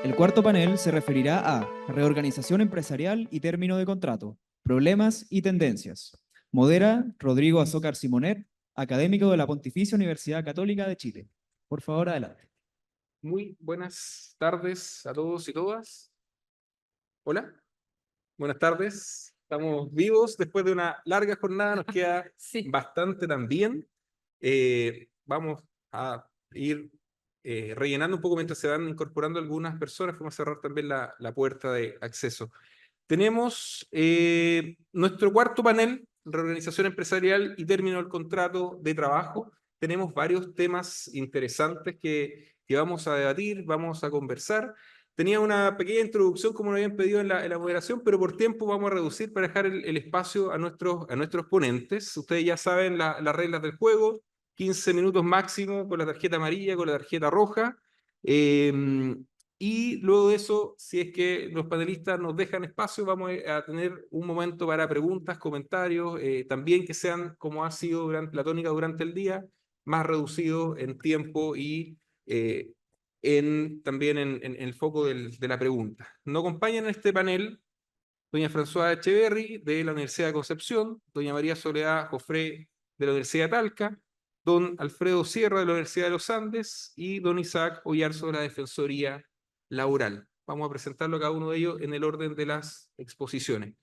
El cuarto panel se referirá a reorganización empresarial y término de contrato, problemas y tendencias. Modera Rodrigo Azócar Simonet, académico de la Pontificia Universidad Católica de Chile. Por favor, adelante. Muy buenas tardes a todos y todas. Hola, buenas tardes. Estamos vivos después de una larga jornada, nos queda Sí. bastante también. Vamos a ir rellenando un poco mientras se van incorporando algunas personas. Vamos a cerrar también la puerta de acceso. Tenemos nuestro cuarto panel, reorganización empresarial y término del contrato de trabajo. Tenemos varios temas interesantes que vamos a debatir, vamos a conversar. Tenía una pequeña introducción, como nos habían pedido en la moderación, pero por tiempo vamos a reducir para dejar el espacio a nuestros ponentes. Ustedes ya saben las reglas del juego: 15 minutos máximo con la tarjeta amarilla, con la tarjeta roja. Y luego de eso, si es que los panelistas nos dejan espacio, vamos a tener un momento para preguntas, comentarios, también que sean, como ha sido durante la tónica durante el día, más reducido en tiempo y también en el foco de la pregunta. Nos acompañan en este panel doña Françoise Echeverry de la Universidad de Concepción, doña María Soledad Jofré de la Universidad de Talca, don Alfredo Sierra de la Universidad de los Andes y don Isaac Oyarzo de la Defensoría Laboral. Vamos a presentarlo a cada uno de ellos en el orden de las exposiciones.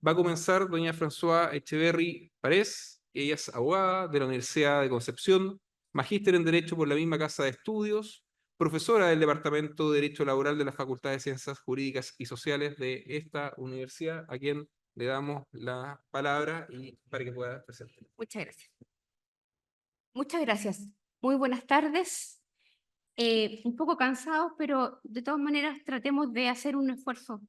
Va a comenzar doña Françoise Echeverry Párez. Ella es abogada de la Universidad de Concepción, magíster en Derecho por la misma Casa de Estudios, profesora del Departamento de Derecho Laboral de la Facultad de Ciencias Jurídicas y Sociales de esta universidad, a quien le damos la palabra y para que pueda presentar. Muchas gracias. Muchas gracias. Muy buenas tardes. Un poco cansados, pero de todas maneras tratemos de hacer un esfuerzo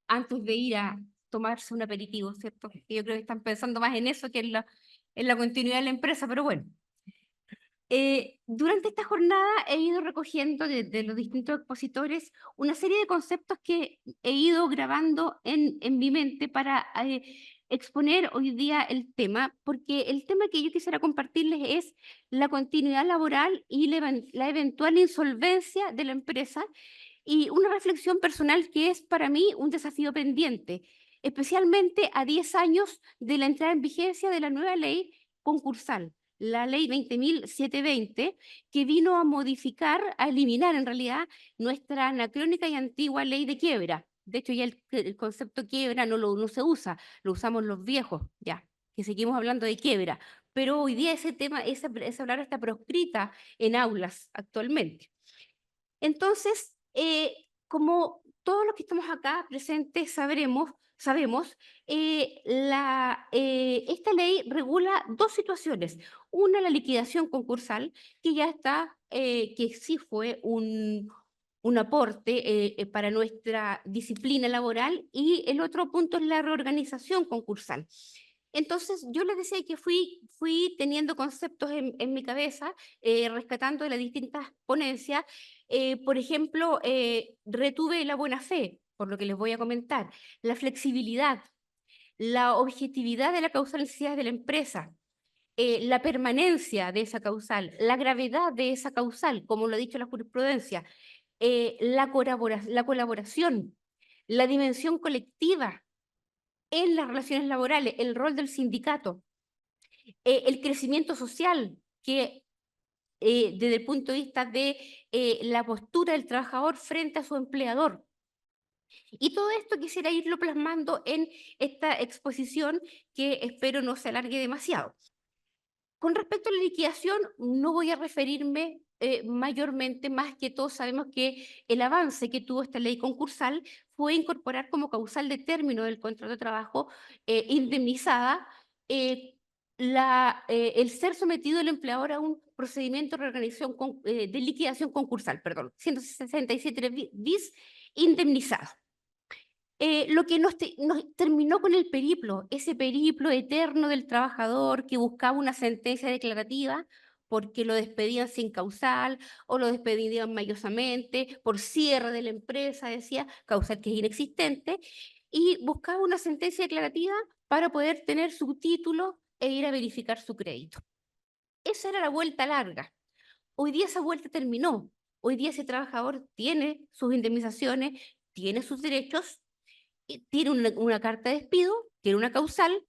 antes de ir a tomarse un aperitivo, ¿cierto? Yo creo que están pensando más en eso que en la continuidad de la empresa, pero bueno. Durante esta jornada he ido recogiendo de los distintos expositores una serie de conceptos que he ido grabando en mi mente para exponer hoy día el tema, porque el tema que yo quisiera compartirles es la continuidad laboral y la eventual insolvencia de la empresa, y una reflexión personal que es para mí un desafío pendiente, especialmente a 10 años de la entrada en vigencia de la nueva ley concursal, la ley 20.720, que vino a modificar, a eliminar en realidad nuestra anacrónica y antigua ley de quiebra. De hecho, ya el concepto quiebra no se usa, lo usamos los viejos, ya, que seguimos hablando de quiebra. Pero hoy día ese tema, esa palabra está proscrita en aulas actualmente. Entonces, como todos los que estamos acá presentes sabemos, esta ley regula dos situaciones. Una, la liquidación concursal, que ya está, que sí fue un aporte para nuestra disciplina laboral, y el otro punto es la reorganización concursal. Entonces, yo les decía que fui teniendo conceptos en mi cabeza, rescatando de las distintas ponencias. Por ejemplo, retuve la buena fe, por lo que les voy a comentar, la flexibilidad, la objetividad de la causal necesidad de la empresa, la permanencia de esa causal, la gravedad de esa causal, como lo ha dicho la jurisprudencia, la colaboración, la dimensión colectiva en las relaciones laborales, el rol del sindicato, el crecimiento social, que desde el punto de vista de la postura del trabajador frente a su empleador. Y todo esto quisiera irlo plasmando en esta exposición, que espero no se alargue demasiado. Con respecto a la liquidación, no voy a referirme mayormente, más que todos sabemos que el avance que tuvo esta ley concursal fue incorporar como causal de término del contrato de trabajo indemnizada el ser sometido el empleador a un procedimiento de reorganización de liquidación concursal, perdón, 167 bis indemnizado. Lo que nos terminó con el periplo, ese periplo eterno del trabajador que buscaba una sentencia declarativa porque lo despedían sin causal o lo despedían mañosamente por cierre de la empresa, decía, causal que es inexistente, y buscaba una sentencia declarativa para poder tener su título e ir a verificar su crédito. Esa era la vuelta larga. Hoy día esa vuelta terminó. Hoy día ese trabajador tiene sus indemnizaciones, tiene sus derechos, tiene una carta de despido, tiene una causal,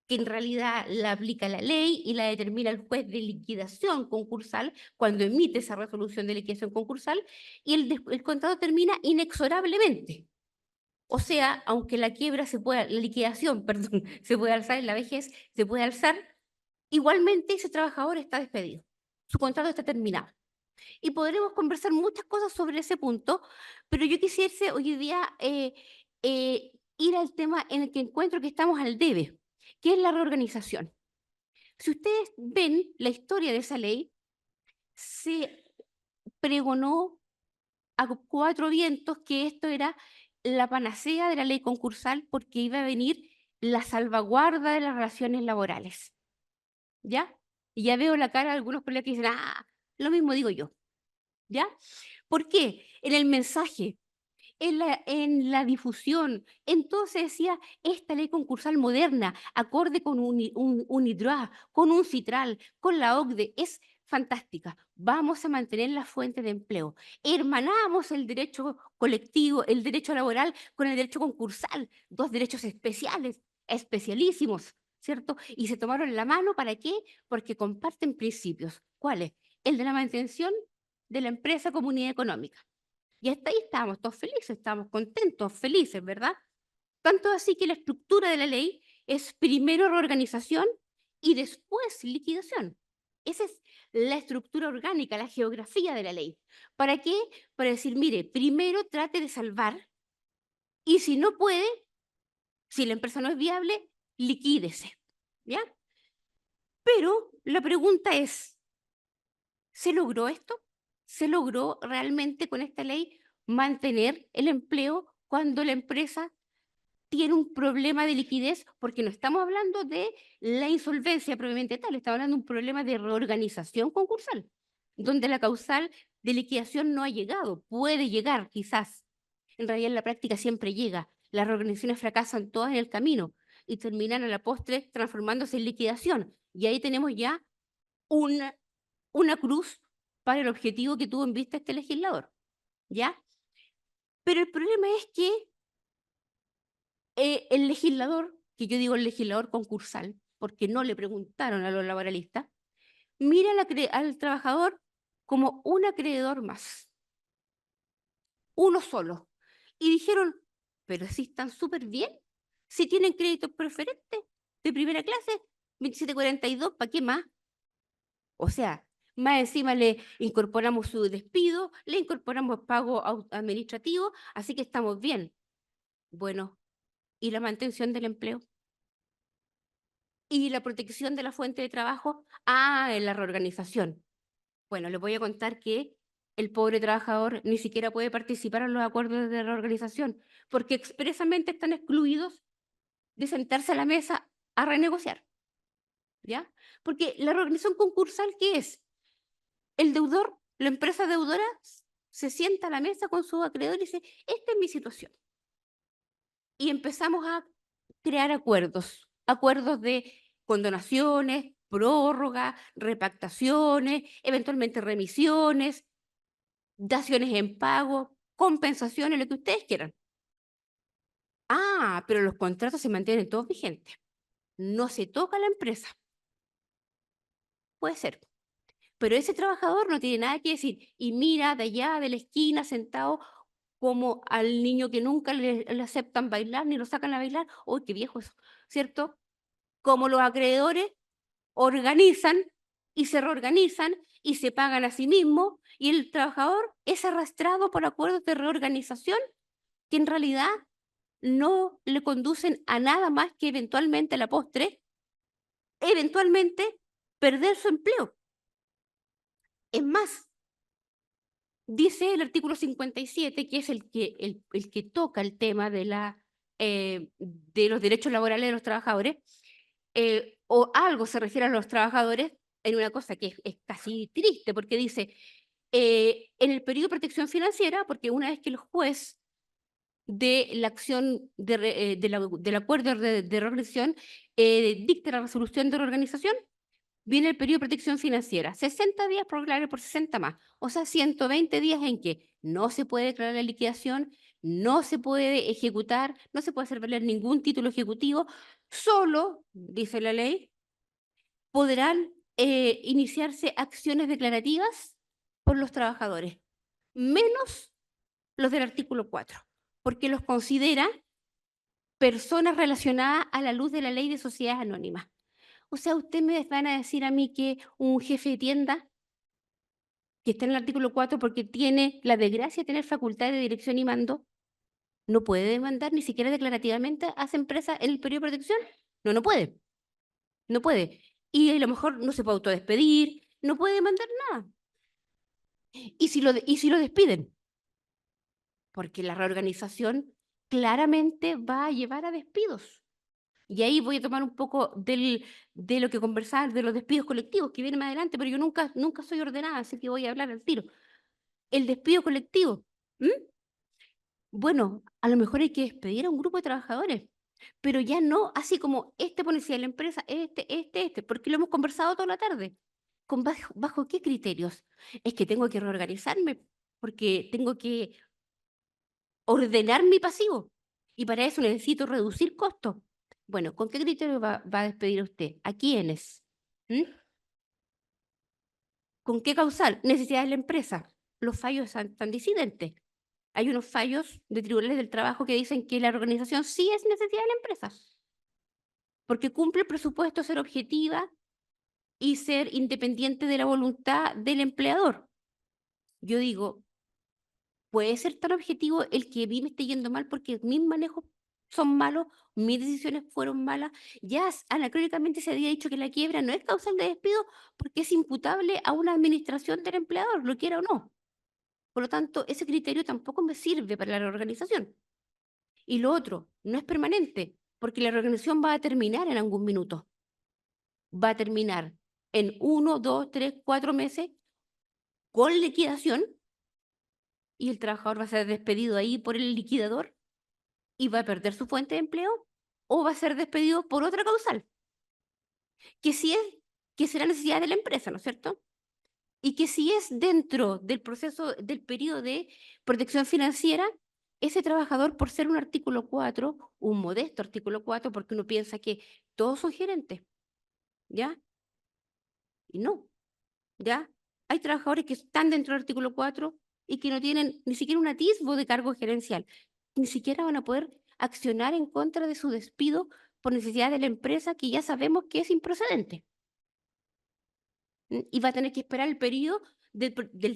que en realidad la aplica la ley y la determina el juez de liquidación concursal cuando emite esa resolución de liquidación concursal, y el contrato termina inexorablemente. O sea, aunque la quiebra la liquidación, perdón, se puede alzar en la vejez, se puede alzar, igualmente ese trabajador está despedido. Su contrato está terminado. Y podremos conversar muchas cosas sobre ese punto, pero yo quisiera hoy día ir al tema en el que encuentro que estamos al debe, que es la reorganización. Si ustedes ven la historia de esa ley, se pregonó a cuatro vientos que esto era la panacea de la ley concursal porque iba a venir la salvaguarda de las relaciones laborales. ¿Ya? Y ya veo la cara de algunos colegas que dicen, ah, lo mismo digo yo. ¿Ya? ¿Por qué? En el mensaje, en la difusión, en todo se decía esta ley concursal moderna, acorde con un IDROA, con un CITRAL, con la OCDE, es fantástica. Vamos a mantener la fuente de empleo. Hermanamos el derecho colectivo, el derecho laboral con el derecho concursal, dos derechos especiales, especialísimos, ¿cierto? Y se tomaron la mano, ¿para qué? Porque comparten principios. ¿Cuáles? El de la mantención de la empresa comunidad económica. Y hasta ahí estábamos todos felices, estábamos contentos, felices, ¿verdad? Tanto así que la estructura de la ley es primero reorganización y después liquidación. Esa es la estructura orgánica, la geografía de la ley. ¿Para qué? Para decir, mire, primero trate de salvar y si no puede, si la empresa no es viable, liquídese. ¿Ya? Pero la pregunta es, ¿se logró esto? ¿Se logró realmente con esta ley mantener el empleo cuando la empresa tiene un problema de liquidez? Porque no estamos hablando de la insolvencia propiamente tal, estamos hablando de un problema de reorganización concursal, donde la causal de liquidación no ha llegado, puede llegar quizás. En realidad en la práctica siempre llega. Las reorganizaciones fracasan todas en el camino y terminan a la postre transformándose en liquidación. Y ahí tenemos ya una cruz para el objetivo que tuvo en vista este legislador, ¿ya? Pero el problema es que el legislador, que yo digo el legislador concursal, porque no le preguntaron a los laboralistas, mira al trabajador como un acreedor más, uno solo. Y dijeron, pero si están súper bien, si tienen créditos preferentes de primera clase, 2742, ¿para qué más? O sea, más encima le incorporamos su despido, le incorporamos pago administrativo, así que estamos bien. Bueno, ¿y la mantención del empleo? ¿Y la protección de la fuente de trabajo? Ah, en la reorganización. Bueno, les voy a contar que el pobre trabajador ni siquiera puede participar en los acuerdos de reorganización, porque expresamente están excluidos de sentarse a la mesa a renegociar. ¿Ya? Porque la reorganización concursal, ¿qué es? El deudor, la empresa deudora, se sienta a la mesa con su acreedor y dice, esta es mi situación. Y empezamos a crear acuerdos de condonaciones, prórroga, repactaciones, eventualmente remisiones, daciones en pago, compensaciones, lo que ustedes quieran. Ah, pero los contratos se mantienen todos vigentes. No se toca a la empresa. Puede ser. Pero ese trabajador no tiene nada que decir. Y mira de allá, de la esquina, sentado, como al niño que nunca le aceptan bailar ni lo sacan a bailar. ¡Uy, qué viejo eso! ¿Cierto? Como los acreedores organizan y se reorganizan y se pagan a sí mismos, y el trabajador es arrastrado por acuerdos de reorganización que en realidad no le conducen a nada más que eventualmente a la postre, eventualmente perder su empleo. Es más, dice el artículo 57, que es el que toca el tema de los derechos laborales de los trabajadores, o algo se refiere a los trabajadores en una cosa que es casi triste, porque dice, en el periodo de protección financiera, porque una vez que el juez de la acción del acuerdo de reorganización dicta la resolución de reorganización, viene el periodo de protección financiera. 60 días por declarar por 60 más. O sea, 120 días en que no se puede declarar la liquidación, no se puede ejecutar, no se puede hacer valer ningún título ejecutivo. Solo, dice la ley, podrán iniciarse acciones declarativas por los trabajadores, menos los del artículo 4, porque los considera personas relacionadas a la luz de la ley de sociedades anónimas. O sea, ustedes me van a decir a mí que un jefe de tienda, que está en el artículo 4 porque tiene la desgracia de tener facultad de dirección y mando, no puede demandar ni siquiera declarativamente a esa empresa en el periodo de protección. No, no puede. No puede. Y a lo mejor no se puede autodespedir, no puede demandar nada. ¿Y si lo despiden? Porque la reorganización claramente va a llevar a despidos. Y ahí voy a tomar un poco de lo que conversar, de los despidos colectivos que vienen más adelante, pero yo nunca soy ordenada, así que voy a hablar al tiro. El despido colectivo. Bueno, a lo mejor hay que despedir a un grupo de trabajadores, pero ya no así como este policía de la empresa, porque lo hemos conversado toda la tarde. ¿Bajo qué criterios? Es que tengo que reorganizarme, porque tengo que ordenar mi pasivo, y para eso necesito reducir costos. Bueno, ¿con qué criterio va a despedir usted? ¿A quiénes? ¿Con qué causal? Necesidades de la empresa. Los fallos están disidentes. Hay unos fallos de tribunales del trabajo que dicen que la organización sí es necesidad de la empresa, porque cumple el presupuesto ser objetiva y ser independiente de la voluntad del empleador. Yo digo, ¿puede ser tan objetivo el que a mí me esté yendo mal porque mis manejos son malos, mis decisiones fueron malas? Ya anacrónicamente se había dicho que la quiebra no es causal de despido porque es imputable a una administración del empleador, lo quiera o no. Por lo tanto, ese criterio tampoco me sirve para la reorganización. Y lo otro, no es permanente, porque la reorganización va a terminar en algún minuto. Va a terminar en 1, 2, 3, 4 meses con liquidación, y el trabajador va a ser despedido ahí por el liquidador y va a perder su fuente de empleo, o va a ser despedido por otra causal, que sí es, que será necesidad de la empresa, ¿no es cierto? Y que si es dentro del proceso, del periodo de protección financiera, ese trabajador, por ser un artículo 4, un modesto artículo 4, porque uno piensa que todos son gerentes, ¿ya? Y no, ¿ya? Hay trabajadores que están dentro del artículo 4 y que no tienen ni siquiera un atisbo de cargo gerencial. Ni siquiera van a poder accionar en contra de su despido por necesidad de la empresa, que ya sabemos que es improcedente. Y va a tener que esperar el periodo del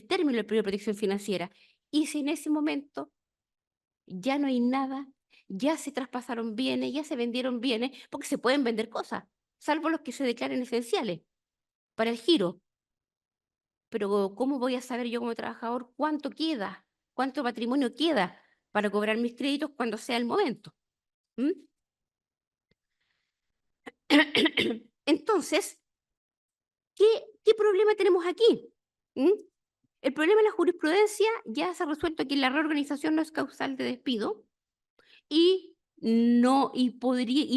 término del periodo de protección financiera. Y si en ese momento ya no hay nada, ya se traspasaron bienes, ya se vendieron bienes, porque se pueden vender cosas, salvo los que se declaren esenciales para el giro. Pero ¿cómo voy a saber yo como trabajador cuánto queda, cuánto patrimonio queda para cobrar mis créditos cuando sea el momento? Entonces, ¿qué problema tenemos aquí? El problema de la jurisprudencia ya se ha resuelto que la reorganización no es causal de despido y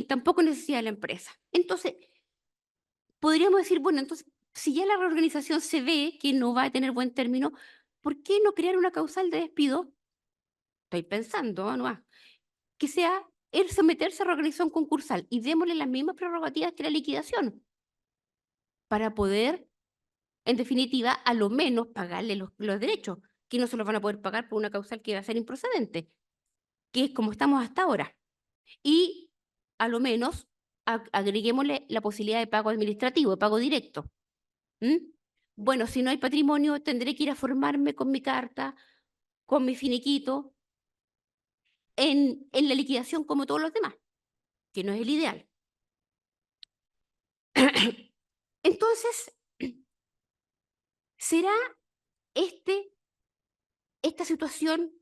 tampoco necesidad de la empresa. Entonces, podríamos decir, bueno, entonces, si ya la reorganización se ve que no va a tener buen término, ¿por qué no crear una causal de despido? Estoy pensando, ¿no? Que sea el someterse a reorganización concursal y démosle las mismas prerrogativas que la liquidación para poder, en definitiva, a lo menos pagarle los derechos, que no se los van a poder pagar por una causal que va a ser improcedente, que es como estamos hasta ahora. Y a lo menos agreguémosle la posibilidad de pago administrativo, de pago directo. Bueno, si no hay patrimonio, tendré que ir a formarme con mi carta, con mi finiquito, en la liquidación como todos los demás, que no es el ideal. Entonces, ¿será esta situación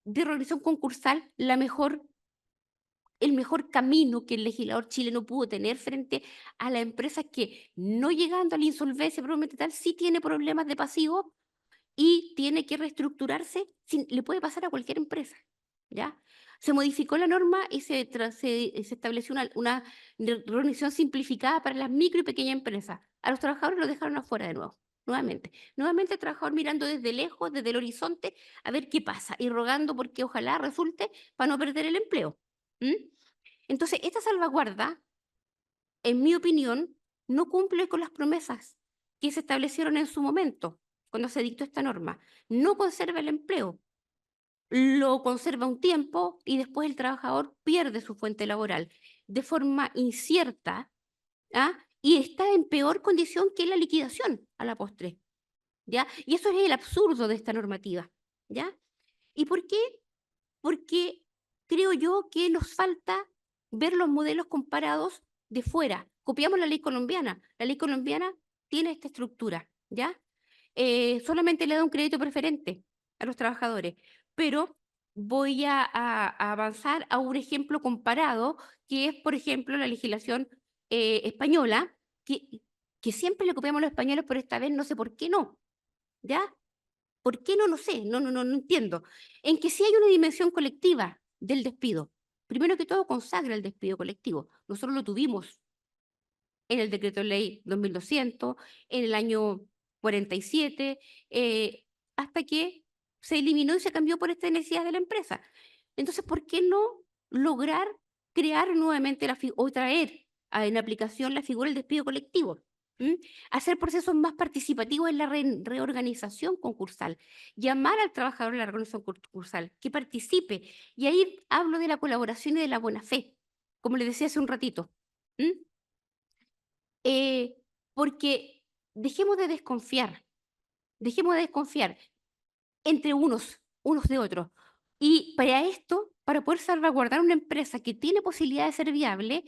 de reorganización concursal el mejor camino que el legislador chileno pudo tener frente a la empresa que, no llegando a la insolvencia probablemente tal, sí tiene problemas de pasivo y tiene que reestructurarse? Le puede pasar a cualquier empresa, ¿ya? Se modificó la norma y se estableció una reorganización simplificada para las micro y pequeñas empresas. a los trabajadores los dejaron afuera de nuevo, nuevamente el trabajador mirando desde lejos, desde el horizonte, a ver qué pasa y rogando porque ojalá resulte para no perder el empleo. ¿Mm? Entonces, esta salvaguarda, en mi opinión, no cumple con las promesas que se establecieron en su momento, cuando se dictó esta norma. No conserva el empleo, lo conserva un tiempo y después el trabajador pierde su fuente laboral de forma incierta, ¿ah? Y está en peor condición que la liquidación a la postre, ¿ya? Y eso es el absurdo de esta normativa, ¿ya? ¿Y por qué? Porque creo yo que nos falta ver los modelos comparados de fuera. Copiamos la ley colombiana. La ley colombiana tiene esta estructura, ¿ya? Solamente le da un crédito preferente a los trabajadores, pero voy a avanzar a un ejemplo comparado, que es, por ejemplo, la legislación española, que siempre le copiamos a los españoles, pero esta vez no sé por qué no, ¿ya? ¿Por qué no? No sé, no entiendo. En que sí hay una dimensión colectiva del despido. Primero que todo, consagra el despido colectivo. Nosotros lo tuvimos en el decreto ley 2200, en el año 47, hasta que se eliminó y se cambió por esta necesidad de la empresa. Entonces, ¿por qué no lograr crear nuevamente o traer en aplicación la figura del despido colectivo? ¿Mm? Hacer procesos más participativos en la reorganización concursal, llamar al trabajador a la reorganización concursal, que participe. Y ahí hablo de la colaboración y de la buena fe, como les decía hace un ratito. ¿Mm? Eh, Porque dejemos de desconfiar entre unos de otros. Y para esto, para poder salvaguardar una empresa que tiene posibilidad de ser viable,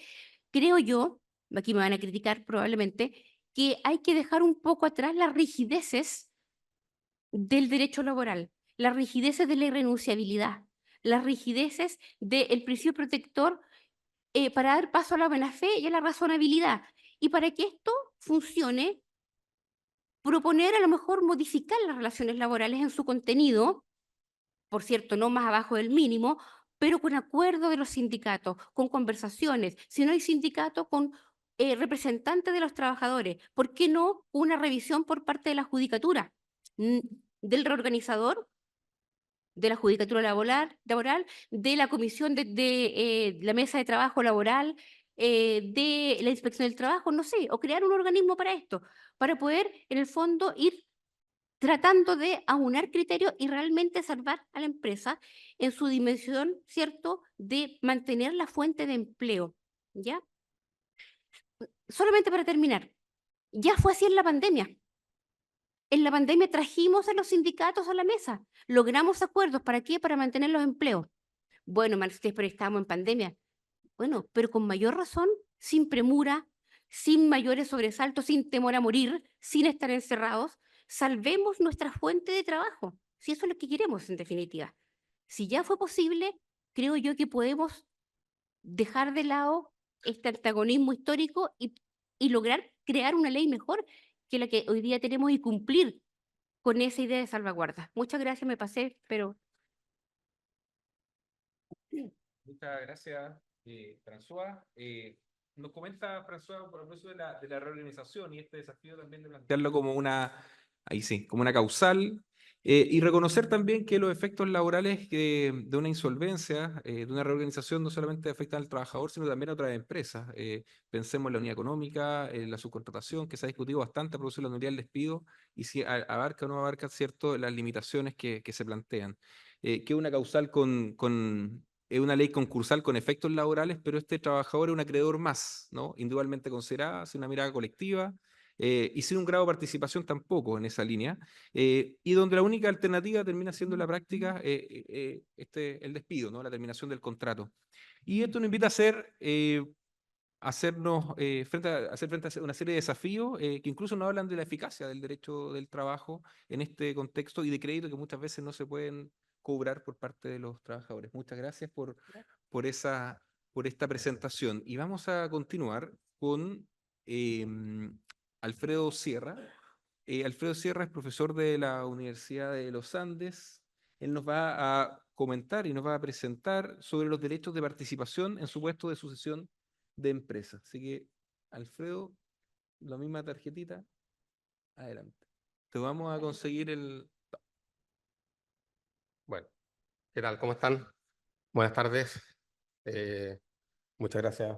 creo yo, aquí me van a criticar probablemente, que hay que dejar un poco atrás las rigideces del derecho laboral, las rigideces de la irrenunciabilidad, las rigideces del principio protector para dar paso a la buena fe y a la razonabilidad. Y para que esto funcione, proponer a lo mejor modificar las relaciones laborales en su contenido, por cierto, no más abajo del mínimo, pero con acuerdo de los sindicatos, con conversaciones. Si no hay sindicato, con representantes de los trabajadores. ¿Por qué no una revisión por parte de la judicatura, del reorganizador, de la judicatura laboral, de la comisión de la mesa de trabajo laboral, de la inspección del trabajo, no sé, o crear un organismo para esto, para poder, en el fondo, ir tratando de aunar criterios y realmente salvar a la empresa en su dimensión, ¿cierto?, de mantener la fuente de empleo, ¿ya? Solamente para terminar, ya fue así en la pandemia. En la pandemia trajimos a los sindicatos a la mesa, logramos acuerdos, ¿para qué? Para mantener los empleos. Bueno, Marcés, pero estábamos en pandemia. Bueno, pero con mayor razón, sin premura, sin mayores sobresaltos, sin temor a morir, sin estar encerrados, salvemos nuestra fuente de trabajo, si eso es lo que queremos en definitiva. Si ya fue posible, creo yo que podemos dejar de lado este antagonismo histórico y lograr crear una ley mejor que la que hoy día tenemos y cumplir con esa idea de salvaguarda. Muchas gracias, me pasé, pero... Muchas gracias, François. Nos comenta François por el proceso de la reorganización y este desafío también de plantearlo como una, ahí sí, como una causal, y reconocer también que los efectos laborales de una insolvencia, de una reorganización, no solamente afectan al trabajador, sino también a otras empresas. Pensemos en la unidad económica, en la subcontratación, que se ha discutido bastante a propósito de la unidad del despido, y si abarca o no abarca, ¿cierto?, las limitaciones que se plantean. Que una causal es una ley concursal con efectos laborales, pero este trabajador es un acreedor más, ¿no? Individualmente considerada, sin una mirada colectiva, y sin un grado de participación tampoco en esa línea, y donde la única alternativa termina siendo en la práctica el despido, ¿no? La terminación del contrato. Y esto nos invita a hacer frente a una serie de desafíos que incluso nos hablan de la eficacia del derecho del trabajo en este contexto y de crédito que muchas veces no se pueden cobrar por parte de los trabajadores. Muchas gracias por por esta presentación. Y vamos a continuar con Alfredo Sierra. Alfredo Sierra es profesor de la Universidad de los Andes. Él nos va a comentar y nos va a presentar sobre los derechos de participación en su puesto de sucesión de empresa. Así que, Alfredo, la misma tarjetita. Adelante. Te vamos a conseguir el... Bueno, ¿qué tal? ¿Cómo están? Buenas tardes. Muchas gracias,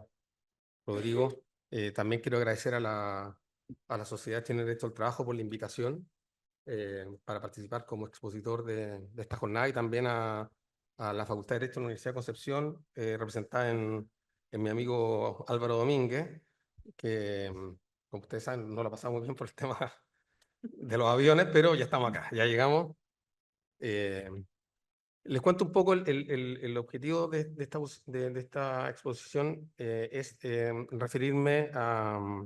Rodrigo. También quiero agradecer a la Sociedad Chilena de Derecho al Trabajo por la invitación para participar como expositor de esta jornada, y también a la Facultad de Derecho de la Universidad de Concepción, representada en mi amigo Álvaro Domínguez, que, como ustedes saben, no lo ha pasado muy bien por el tema de los aviones, pero ya estamos acá, ya llegamos. Les cuento un poco el objetivo de esta exposición. Es referirme a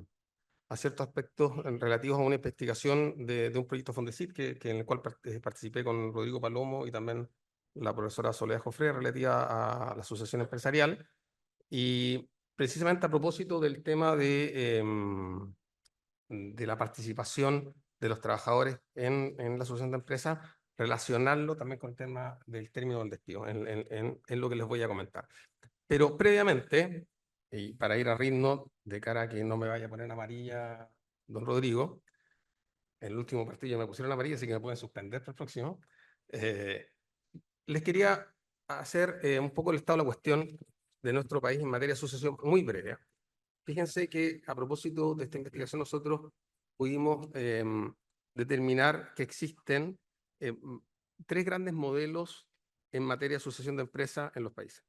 ciertos aspectos relativos a una investigación de un proyecto Fondesit en el cual participé con Rodrigo Palomo y también la profesora Soledad Jofré, relativa a la asociación empresarial, y precisamente a propósito del tema de la participación de los trabajadores en la asociación de empresas, relacionarlo también con el tema del término del despido, en lo que les voy a comentar. Pero previamente, y para ir a ritmo, de cara a que no me vaya a poner amarilla don Rodrigo, en el último partido me pusieron amarilla, así que me pueden suspender para el próximo, les quería hacer un poco el estado de la cuestión de nuestro país en materia de asociación muy breve. Fíjense que a propósito de esta investigación nosotros pudimos determinar que existen tres grandes modelos en materia de asociación de empresas en los países.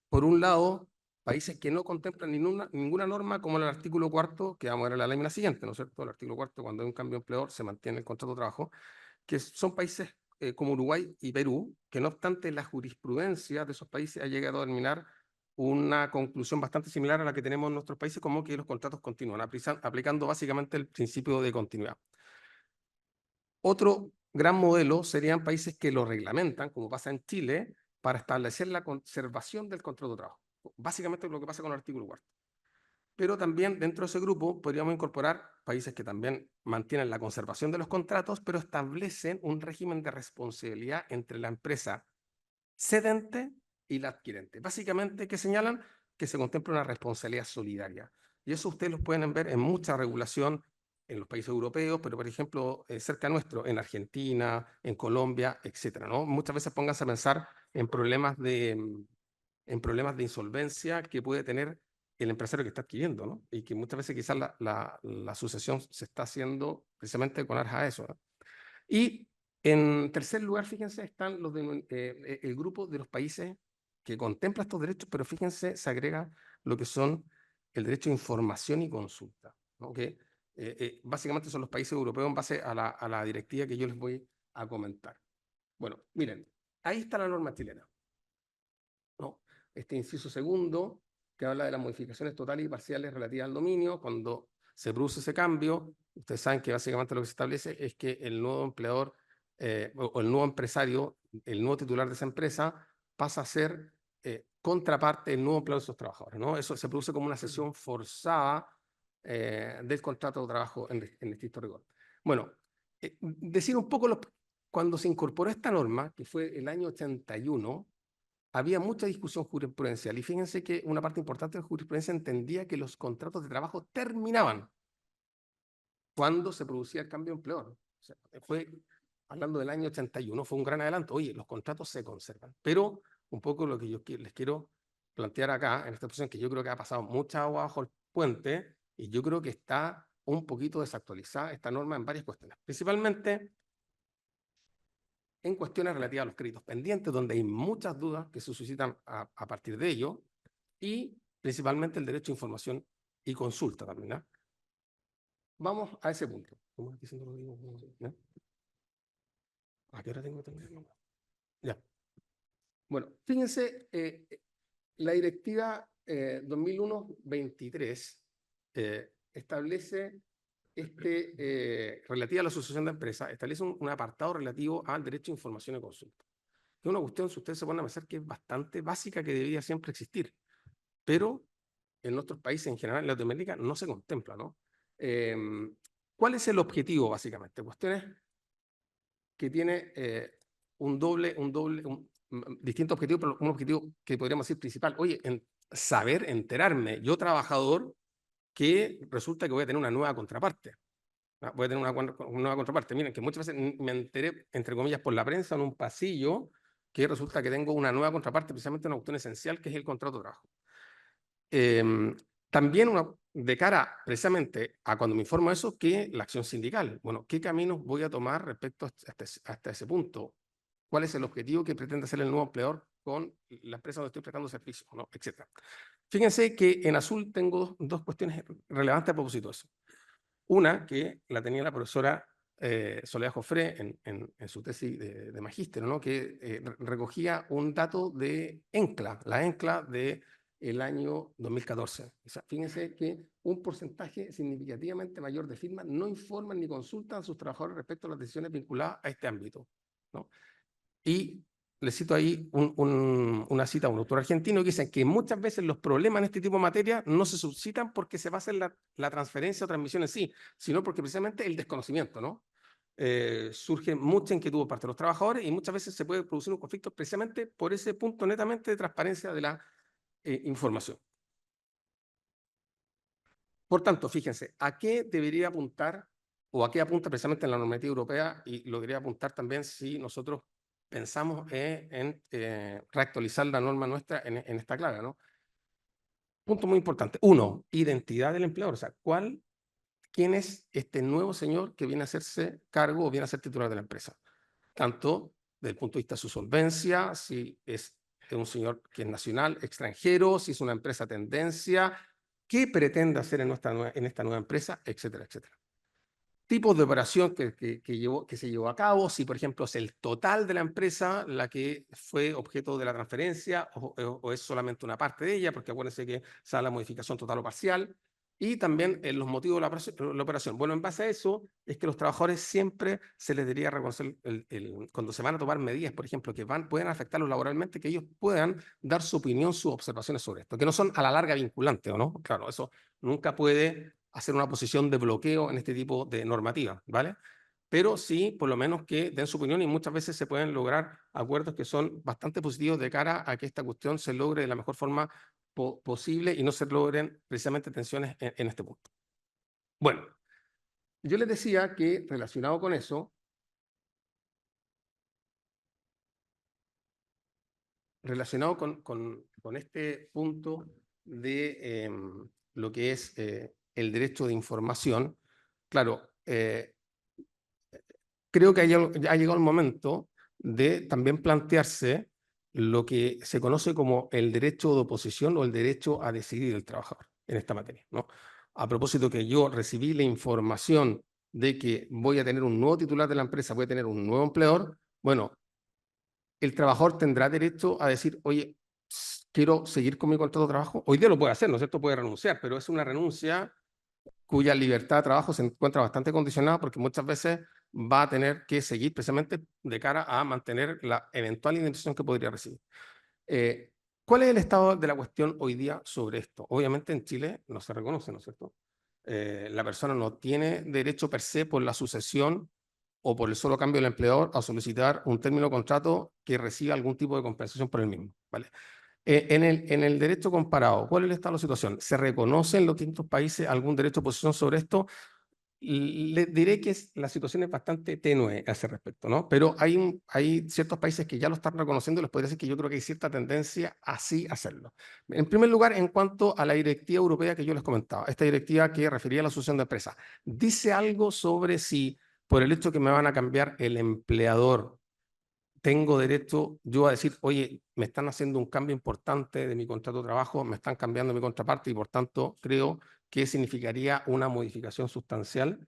Por un lado, países que no contemplan ninguna norma, como el artículo 4, que vamos a ver en la lámina siguiente, ¿no es cierto? El artículo 4, cuando hay un cambio de empleador, se mantiene el contrato de trabajo, que son países como Uruguay y Perú, que no obstante la jurisprudencia de esos países ha llegado a determinar una conclusión bastante similar a la que tenemos en nuestros países, como que los contratos continúan, aplicando básicamente el principio de continuidad. Otro gran modelo serían países que lo reglamentan, como pasa en Chile, para establecer la conservación del contrato de trabajo. Básicamente lo que pasa con el artículo 4. Pero también dentro de ese grupo podríamos incorporar países que también mantienen la conservación de los contratos, pero establecen un régimen de responsabilidad entre la empresa cedente y la adquirente. Básicamente, que señalan que se contempla una responsabilidad solidaria. Y eso ustedes lo pueden ver en mucha regulación en los países europeos, pero por ejemplo, cerca nuestro, en Argentina, en Colombia, etcétera, ¿no? Muchas veces pónganse a pensar en problemas de insolvencia que puede tener el empresario que está adquiriendo, ¿no? Y que muchas veces quizás la asociación se está haciendo precisamente con aras a eso, ¿no? Y en tercer lugar, fíjense, están el grupo de los países que contempla estos derechos, pero fíjense, se agrega lo que son el derecho a información y consulta, ¿no? Que básicamente son los países europeos en base a la directiva que yo les voy a comentar. Bueno, miren, ahí está la norma chilena, ¿no? Este inciso segundo, que habla de las modificaciones totales y parciales relativas al dominio. Cuando se produce ese cambio, ustedes saben que básicamente lo que se establece es que el nuevo empleador o el nuevo empresario, el nuevo titular de esa empresa, pasa a ser contraparte del nuevo empleador de sus trabajadores, ¿no? Eso se produce como una cesión forzada del contrato de trabajo en estricto rigor. Bueno, decir un poco, cuando se incorporó esta norma, que fue el año 81, había mucha discusión jurisprudencial, y fíjense que una parte importante de la jurisprudencia entendía que los contratos de trabajo terminaban cuando se producía el cambio de empleador. O sea, hablando del año 81, fue un gran adelanto. Oye, los contratos se conservan. Pero un poco lo que yo les quiero plantear acá, en esta posición, que yo creo que ha pasado mucha agua bajo el puente, y yo creo que está un poquito desactualizada esta norma en varias cuestiones. Principalmente en cuestiones relativas a los créditos pendientes, donde hay muchas dudas que se suscitan a partir de ello, y principalmente el derecho a información y consulta también, ¿no? Vamos a ese punto. ¿Cómo es diciendo Rodrigo? ¿No? ¿A qué hora tengo que terminar? Ya. Bueno, fíjense, la directiva 2001-23 establece relativa a la asociación de empresas, establece un apartado relativo al derecho a información y consulta. Es una cuestión, si ustedes se ponen a pensar, que es bastante básica, que debería siempre existir, pero en nuestros países, en general en Latinoamérica, no se contempla, ¿no? ¿Cuál es el objetivo, básicamente? Cuestiones que tiene distinto objetivo, pero un objetivo que podríamos decir principal. Oye, enterarme, yo trabajador, que resulta que voy a tener una nueva contraparte. Voy a tener una nueva contraparte. Miren, que muchas veces me enteré, entre comillas, por la prensa en un pasillo, que resulta que tengo una nueva contraparte, precisamente una cuestión esencial, que es el contrato de trabajo. También de cara precisamente a cuando me informo de eso, que la acción sindical. Bueno, ¿qué caminos voy a tomar respecto hasta ese punto? ¿Cuál es el objetivo que pretende hacer el nuevo empleador con la empresa donde estoy prestando servicios, ¿no? Etcétera. Fíjense que en azul tengo dos cuestiones relevantes a propósito de eso. Una, que la tenía la profesora Soledad Jofré en su tesis de magíster, ¿no? Que recogía un dato de ENCLA, la ENCLA del año 2014. O sea, fíjense que un porcentaje significativamente mayor de firmas no informan ni consultan a sus trabajadores respecto a las decisiones vinculadas a este ámbito, ¿no? Y les cito ahí una cita de un autor argentino que dice que muchas veces los problemas en este tipo de materia no se suscitan porque se va a hacer la transferencia o transmisión en sí, sino porque precisamente el desconocimiento, ¿no? Surge mucha inquietud por parte de los trabajadores y muchas veces se puede producir un conflicto precisamente por ese punto netamente de transparencia de la información. Por tanto, fíjense, ¿a qué debería apuntar o a qué apunta precisamente en la normativa europea? Y lo debería apuntar también si nosotros pensamos en reactualizar la norma nuestra en esta clave, ¿no? Punto muy importante. Uno, identidad del empleador. O sea, ¿quién es este nuevo señor que viene a hacerse cargo o viene a ser titular de la empresa? Tanto desde el punto de vista de su solvencia, si es un señor que es nacional, extranjero, si es una empresa tendencia, qué pretende hacer en esta nueva empresa, etcétera, etcétera. Tipos de operación que se llevó a cabo, si por ejemplo es el total de la empresa la que fue objeto de la transferencia o es solamente una parte de ella, porque acuérdense que se da la modificación total o parcial, y también los motivos de la operación. Bueno, en base a eso es que los trabajadores siempre se les debería reconocer, cuando se van a tomar medidas, por ejemplo, que pueden afectarlos laboralmente, que ellos puedan dar su opinión, sus observaciones sobre esto, que no son a la larga vinculantes, ¿o no? Claro, eso nunca puede hacer una posición de bloqueo en este tipo de normativa, ¿vale? Pero sí, por lo menos que den su opinión y muchas veces se pueden lograr acuerdos que son bastante positivos de cara a que esta cuestión se logre de la mejor forma posible y no se logren precisamente tensiones en este punto. Bueno, yo les decía que relacionado con eso, relacionado con este punto de lo que es el derecho de información, claro, creo que ha llegado el momento de también plantearse lo que se conoce como el derecho de oposición o el derecho a decidir del trabajador en esta materia, ¿no? A propósito que yo recibí la información de que voy a tener un nuevo titular de la empresa, voy a tener un nuevo empleador, bueno, el trabajador tendrá derecho a decir, oye, quiero seguir con mi contrato de trabajo. Hoy día lo puede hacer, ¿no es cierto? Puede renunciar, pero es una renuncia cuya libertad de trabajo se encuentra bastante condicionada porque muchas veces va a tener que seguir precisamente de cara a mantener la eventual indemnización que podría recibir. ¿Cuál es el estado de la cuestión hoy día sobre esto? Obviamente en Chile no se reconoce, ¿no es cierto? La persona no tiene derecho per se por la sucesión o por el solo cambio del empleador a solicitar un término de contrato que reciba algún tipo de compensación por el mismo, ¿vale? En el derecho comparado, ¿cuál es el estado de la situación? ¿Se reconoce en los distintos países algún derecho de oposición sobre esto? Le diré que la situación es bastante tenue a ese respecto, ¿no? Pero hay ciertos países que ya lo están reconociendo y les podría decir que yo creo que hay cierta tendencia a así hacerlo. En primer lugar, en cuanto a la directiva europea que yo les comentaba, esta directiva que refería a la asociación de empresas, dice algo sobre si por el hecho que me van a cambiar el empleador, tengo derecho yo a decir, oye, me están haciendo un cambio importante de mi contrato de trabajo, me están cambiando mi contraparte y por tanto creo que significaría una modificación sustancial.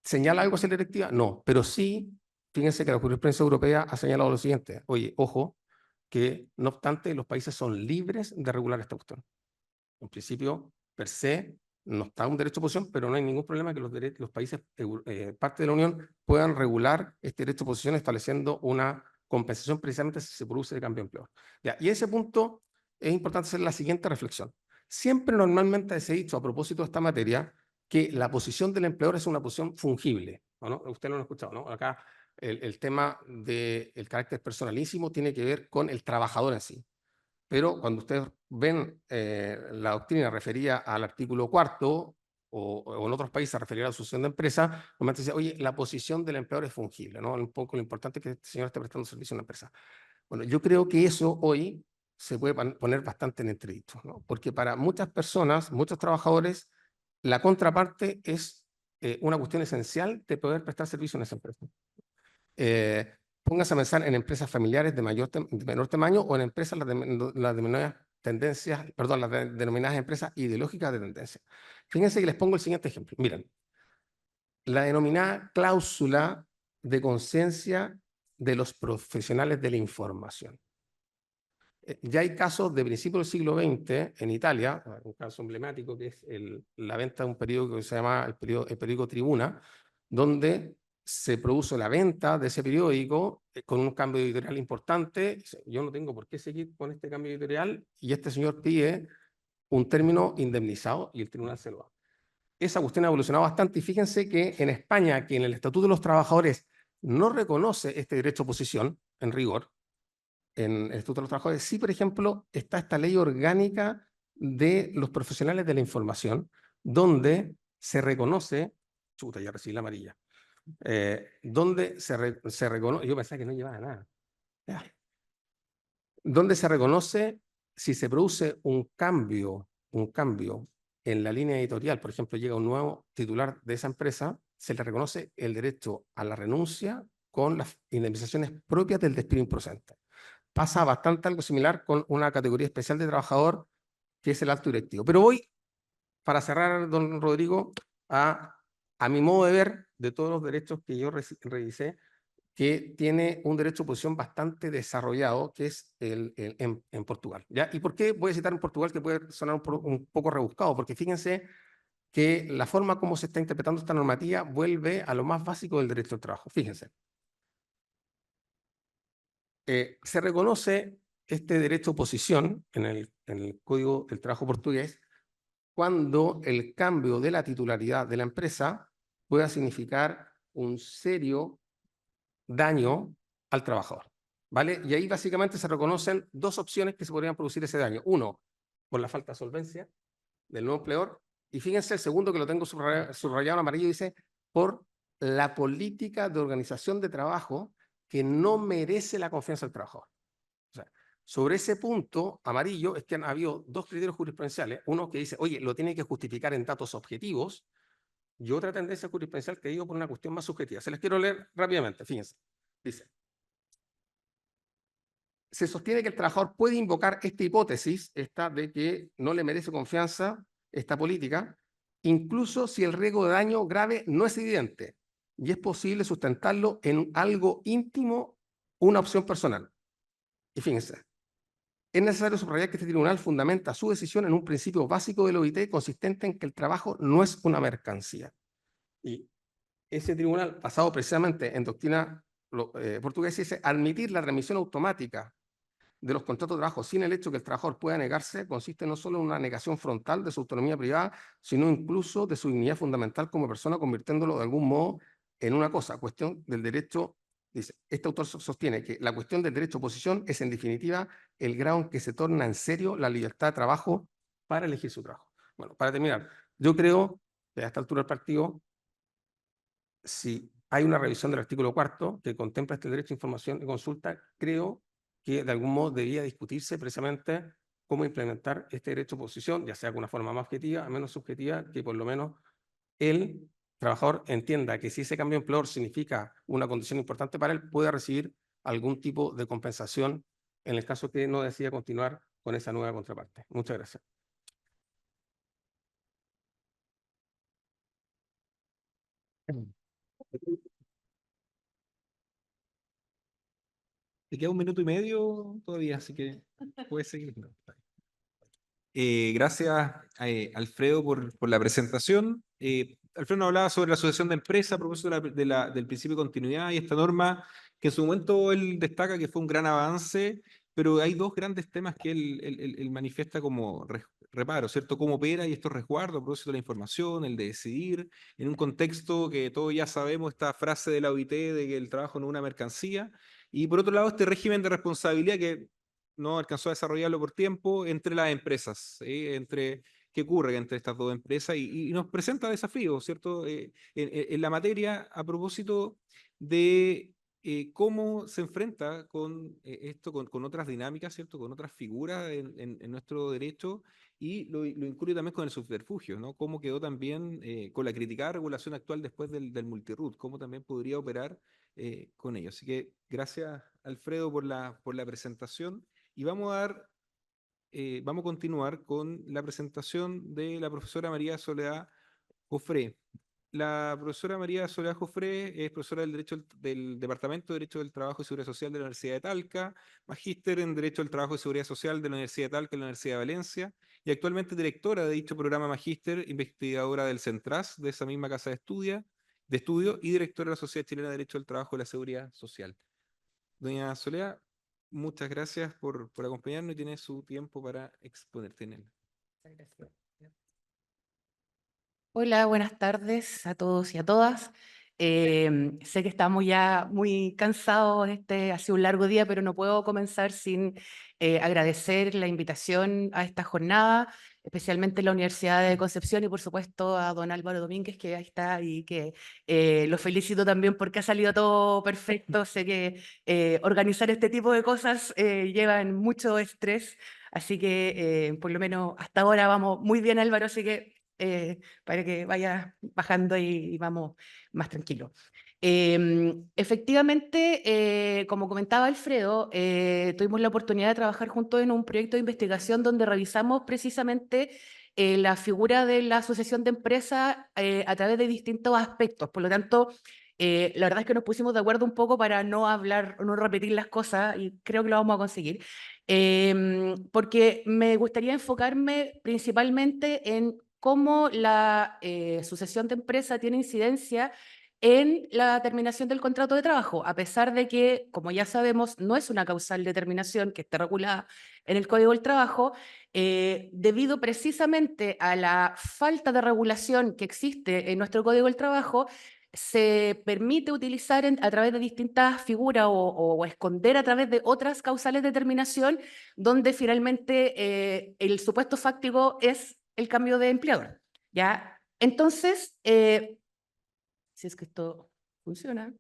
¿Señala algo así la directiva? No, pero sí, fíjense que la jurisprudencia europea ha señalado lo siguiente, oye, ojo, que no obstante los países son libres de regular esta cuestión. En principio, per se, no está un derecho de oposición, pero no hay ningún problema que los países, parte de la Unión, puedan regular este derecho de oposición estableciendo una compensación precisamente si se produce el cambio de empleo. Ya, y a ese punto es importante hacer la siguiente reflexión. Siempre normalmente se ha dicho a propósito de esta materia que la posición del empleador es una posición fungible, ¿no? Usted no lo ha escuchado, ¿no? Acá el tema del carácter personalísimo tiene que ver con el trabajador en sí. Pero cuando ustedes ven la doctrina referida al artículo 4 o en otros países referida a la asociación de empresas, normalmente dice, oye, la posición del empleador es fungible, ¿no? Un poco lo importante es que este señor esté prestando servicio a una empresa. Bueno, yo creo que eso hoy se puede poner bastante en entredicho, ¿no? Porque para muchas personas, muchos trabajadores, la contraparte es una cuestión esencial de poder prestar servicio en esa empresa. Póngase a pensar en empresas familiares de menor tamaño o en empresas las denominadas tendencias, perdón, las denominadas empresas ideológicas de tendencia. Fíjense que les pongo el siguiente ejemplo. Miren, la denominada cláusula de conciencia de los profesionales de la información. Ya hay casos de principios del siglo XX en Italia, un caso emblemático que es la venta de un periódico que se llama el periódico Tribuna, donde se produjo la venta de ese periódico con un cambio editorial importante. Yo no tengo por qué seguir con este cambio editorial y este señor pide un término indemnizado y el tribunal se lo da. Esa cuestión ha evolucionado bastante y fíjense que en España, que en el Estatuto de los Trabajadores no reconoce este derecho a oposición en rigor, en el Estatuto de los Trabajadores, sí, por ejemplo, está esta ley orgánica de los profesionales de la información, donde se reconoce, chuta, ya recibí la amarilla, donde se reconoce, yo pensaba que no llevaba nada, ya. Donde se reconoce si se produce un cambio en la línea editorial, por ejemplo, llega un nuevo titular de esa empresa, se le reconoce el derecho a la renuncia con las indemnizaciones propias del despido improcedente. Pasa bastante algo similar con una categoría especial de trabajador que es el alto directivo. Pero voy, para cerrar, don Rodrigo, a mi modo de ver de todos los derechos que yo revisé, que tiene un derecho de oposición bastante desarrollado, que es en Portugal. ¿Ya? ¿Y por qué voy a citar en Portugal, que puede sonar un poco rebuscado? Porque fíjense que la forma como se está interpretando esta normativa vuelve a lo más básico del derecho al trabajo. Fíjense. Se reconoce este derecho a oposición en el Código del Trabajo portugués cuando el cambio de la titularidad de la empresa pueda significar un serio daño al trabajador, ¿vale? Y ahí básicamente se reconocen dos opciones que se podrían producir ese daño. Uno, por la falta de solvencia del nuevo empleador, y fíjense el segundo que lo tengo subrayado en amarillo, dice, por la política de organización de trabajo que no merece la confianza del trabajador. O sea, sobre ese punto amarillo es que han habido dos criterios jurisprudenciales, uno que dice, oye, lo tiene que justificar en datos objetivos, y otra tendencia jurisprudencial que digo por una cuestión más subjetiva. Se les quiero leer rápidamente, fíjense. Dice, se sostiene que el trabajador puede invocar esta hipótesis, esta de que no le merece confianza esta política, incluso si el riesgo de daño grave no es evidente y es posible sustentarlo en algo íntimo, una opción personal. Y fíjense, es necesario subrayar que este tribunal fundamenta su decisión en un principio básico del OIT consistente en que el trabajo no es una mercancía. Y ese tribunal, basado precisamente en doctrina portuguesa, dice admitir la remisión automática de los contratos de trabajo sin el hecho que el trabajador pueda negarse consiste no solo en una negación frontal de su autonomía privada, sino incluso de su dignidad fundamental como persona, convirtiéndolo de algún modo en una cosa, cuestión del derecho. Dice, este autor sostiene que la cuestión del derecho a oposición es en definitiva el grado en que se torna en serio la libertad de trabajo para elegir su trabajo. Bueno, para terminar, yo creo que a esta altura del partido, si hay una revisión del artículo 4 que contempla este derecho a información y consulta, creo que de algún modo debía discutirse precisamente cómo implementar este derecho a oposición, ya sea de una forma más objetiva, menos subjetiva, que por lo menos el trabajador entienda que si ese cambio de empleador significa una condición importante para él, pueda recibir algún tipo de compensación en el caso que no decida continuar con esa nueva contraparte. Muchas gracias. Te queda 1 minuto y medio todavía, así que puedes seguir. Gracias, Alfredo, por la presentación. Alfredo nos hablaba sobre la asociación de empresas a propósito del principio de continuidad y esta norma que en su momento él destaca que fue un gran avance, pero hay dos grandes temas que él manifiesta como reparo, ¿cierto? Cómo opera y estos resguardos a propósito de la información, el de decidir, en un contexto que todos ya sabemos, esta frase de la OIT de que el trabajo no es una mercancía, y por otro lado este régimen de responsabilidad que no alcanzó a desarrollarlo por tiempo, entre las empresas, entre qué ocurre entre estas dos empresas y nos presenta desafíos, ¿cierto? En la materia, a propósito de cómo se enfrenta con esto, con otras dinámicas, ¿cierto? Con otras figuras en nuestro derecho y lo incluye también con el subterfugio, ¿no? Cómo quedó también con la criticada regulación actual después del multiroot, cómo también podría operar con ello. Así que gracias, Alfredo, por la presentación y vamos a continuar con la presentación de la profesora María Soledad Jofré. La profesora María Soledad Jofré es profesora del Departamento de Derecho del Trabajo y Seguridad Social de la Universidad de Talca, magíster en Derecho del Trabajo y Seguridad Social de la Universidad de Talca y la Universidad de Valencia, y actualmente directora de dicho programa magíster, investigadora del CENTRAS, de esa misma casa de estudio, y directora de la Sociedad Chilena de Derecho del Trabajo y la Seguridad Social. Doña Soledad, muchas gracias por acompañarnos y tiene su tiempo para exponerte en él. Hola, buenas tardes a todos y a todas. Sé que estamos ya muy cansados, ha sido un largo día, pero no puedo comenzar sin agradecer la invitación a esta jornada, especialmente la Universidad de Concepción y por supuesto a don Álvaro Domínguez, que ahí está y que lo felicito también porque ha salido todo perfecto. Sé que organizar este tipo de cosas lleva mucho estrés, así que por lo menos hasta ahora vamos muy bien, Álvaro, así que para que vaya bajando y vamos más tranquilo. Efectivamente, como comentaba Alfredo, tuvimos la oportunidad de trabajar juntos en un proyecto de investigación donde revisamos precisamente la figura de la asociación de empresas a través de distintos aspectos. Por lo tanto, la verdad es que nos pusimos de acuerdo un poco para no hablar, no repetir las cosas y creo que lo vamos a conseguir. Porque me gustaría enfocarme principalmente en cómo la sucesión de empresa tiene incidencia en la terminación del contrato de trabajo, a pesar de que, como ya sabemos, no es una causal de terminación que esté regulada en el Código del Trabajo, debido precisamente a la falta de regulación que existe en nuestro Código del Trabajo, se permite utilizar a través de distintas figuras o esconder a través de otras causales de terminación, donde finalmente el supuesto fáctico es el cambio de empleador. ¿Ya? Entonces, si es que esto funciona.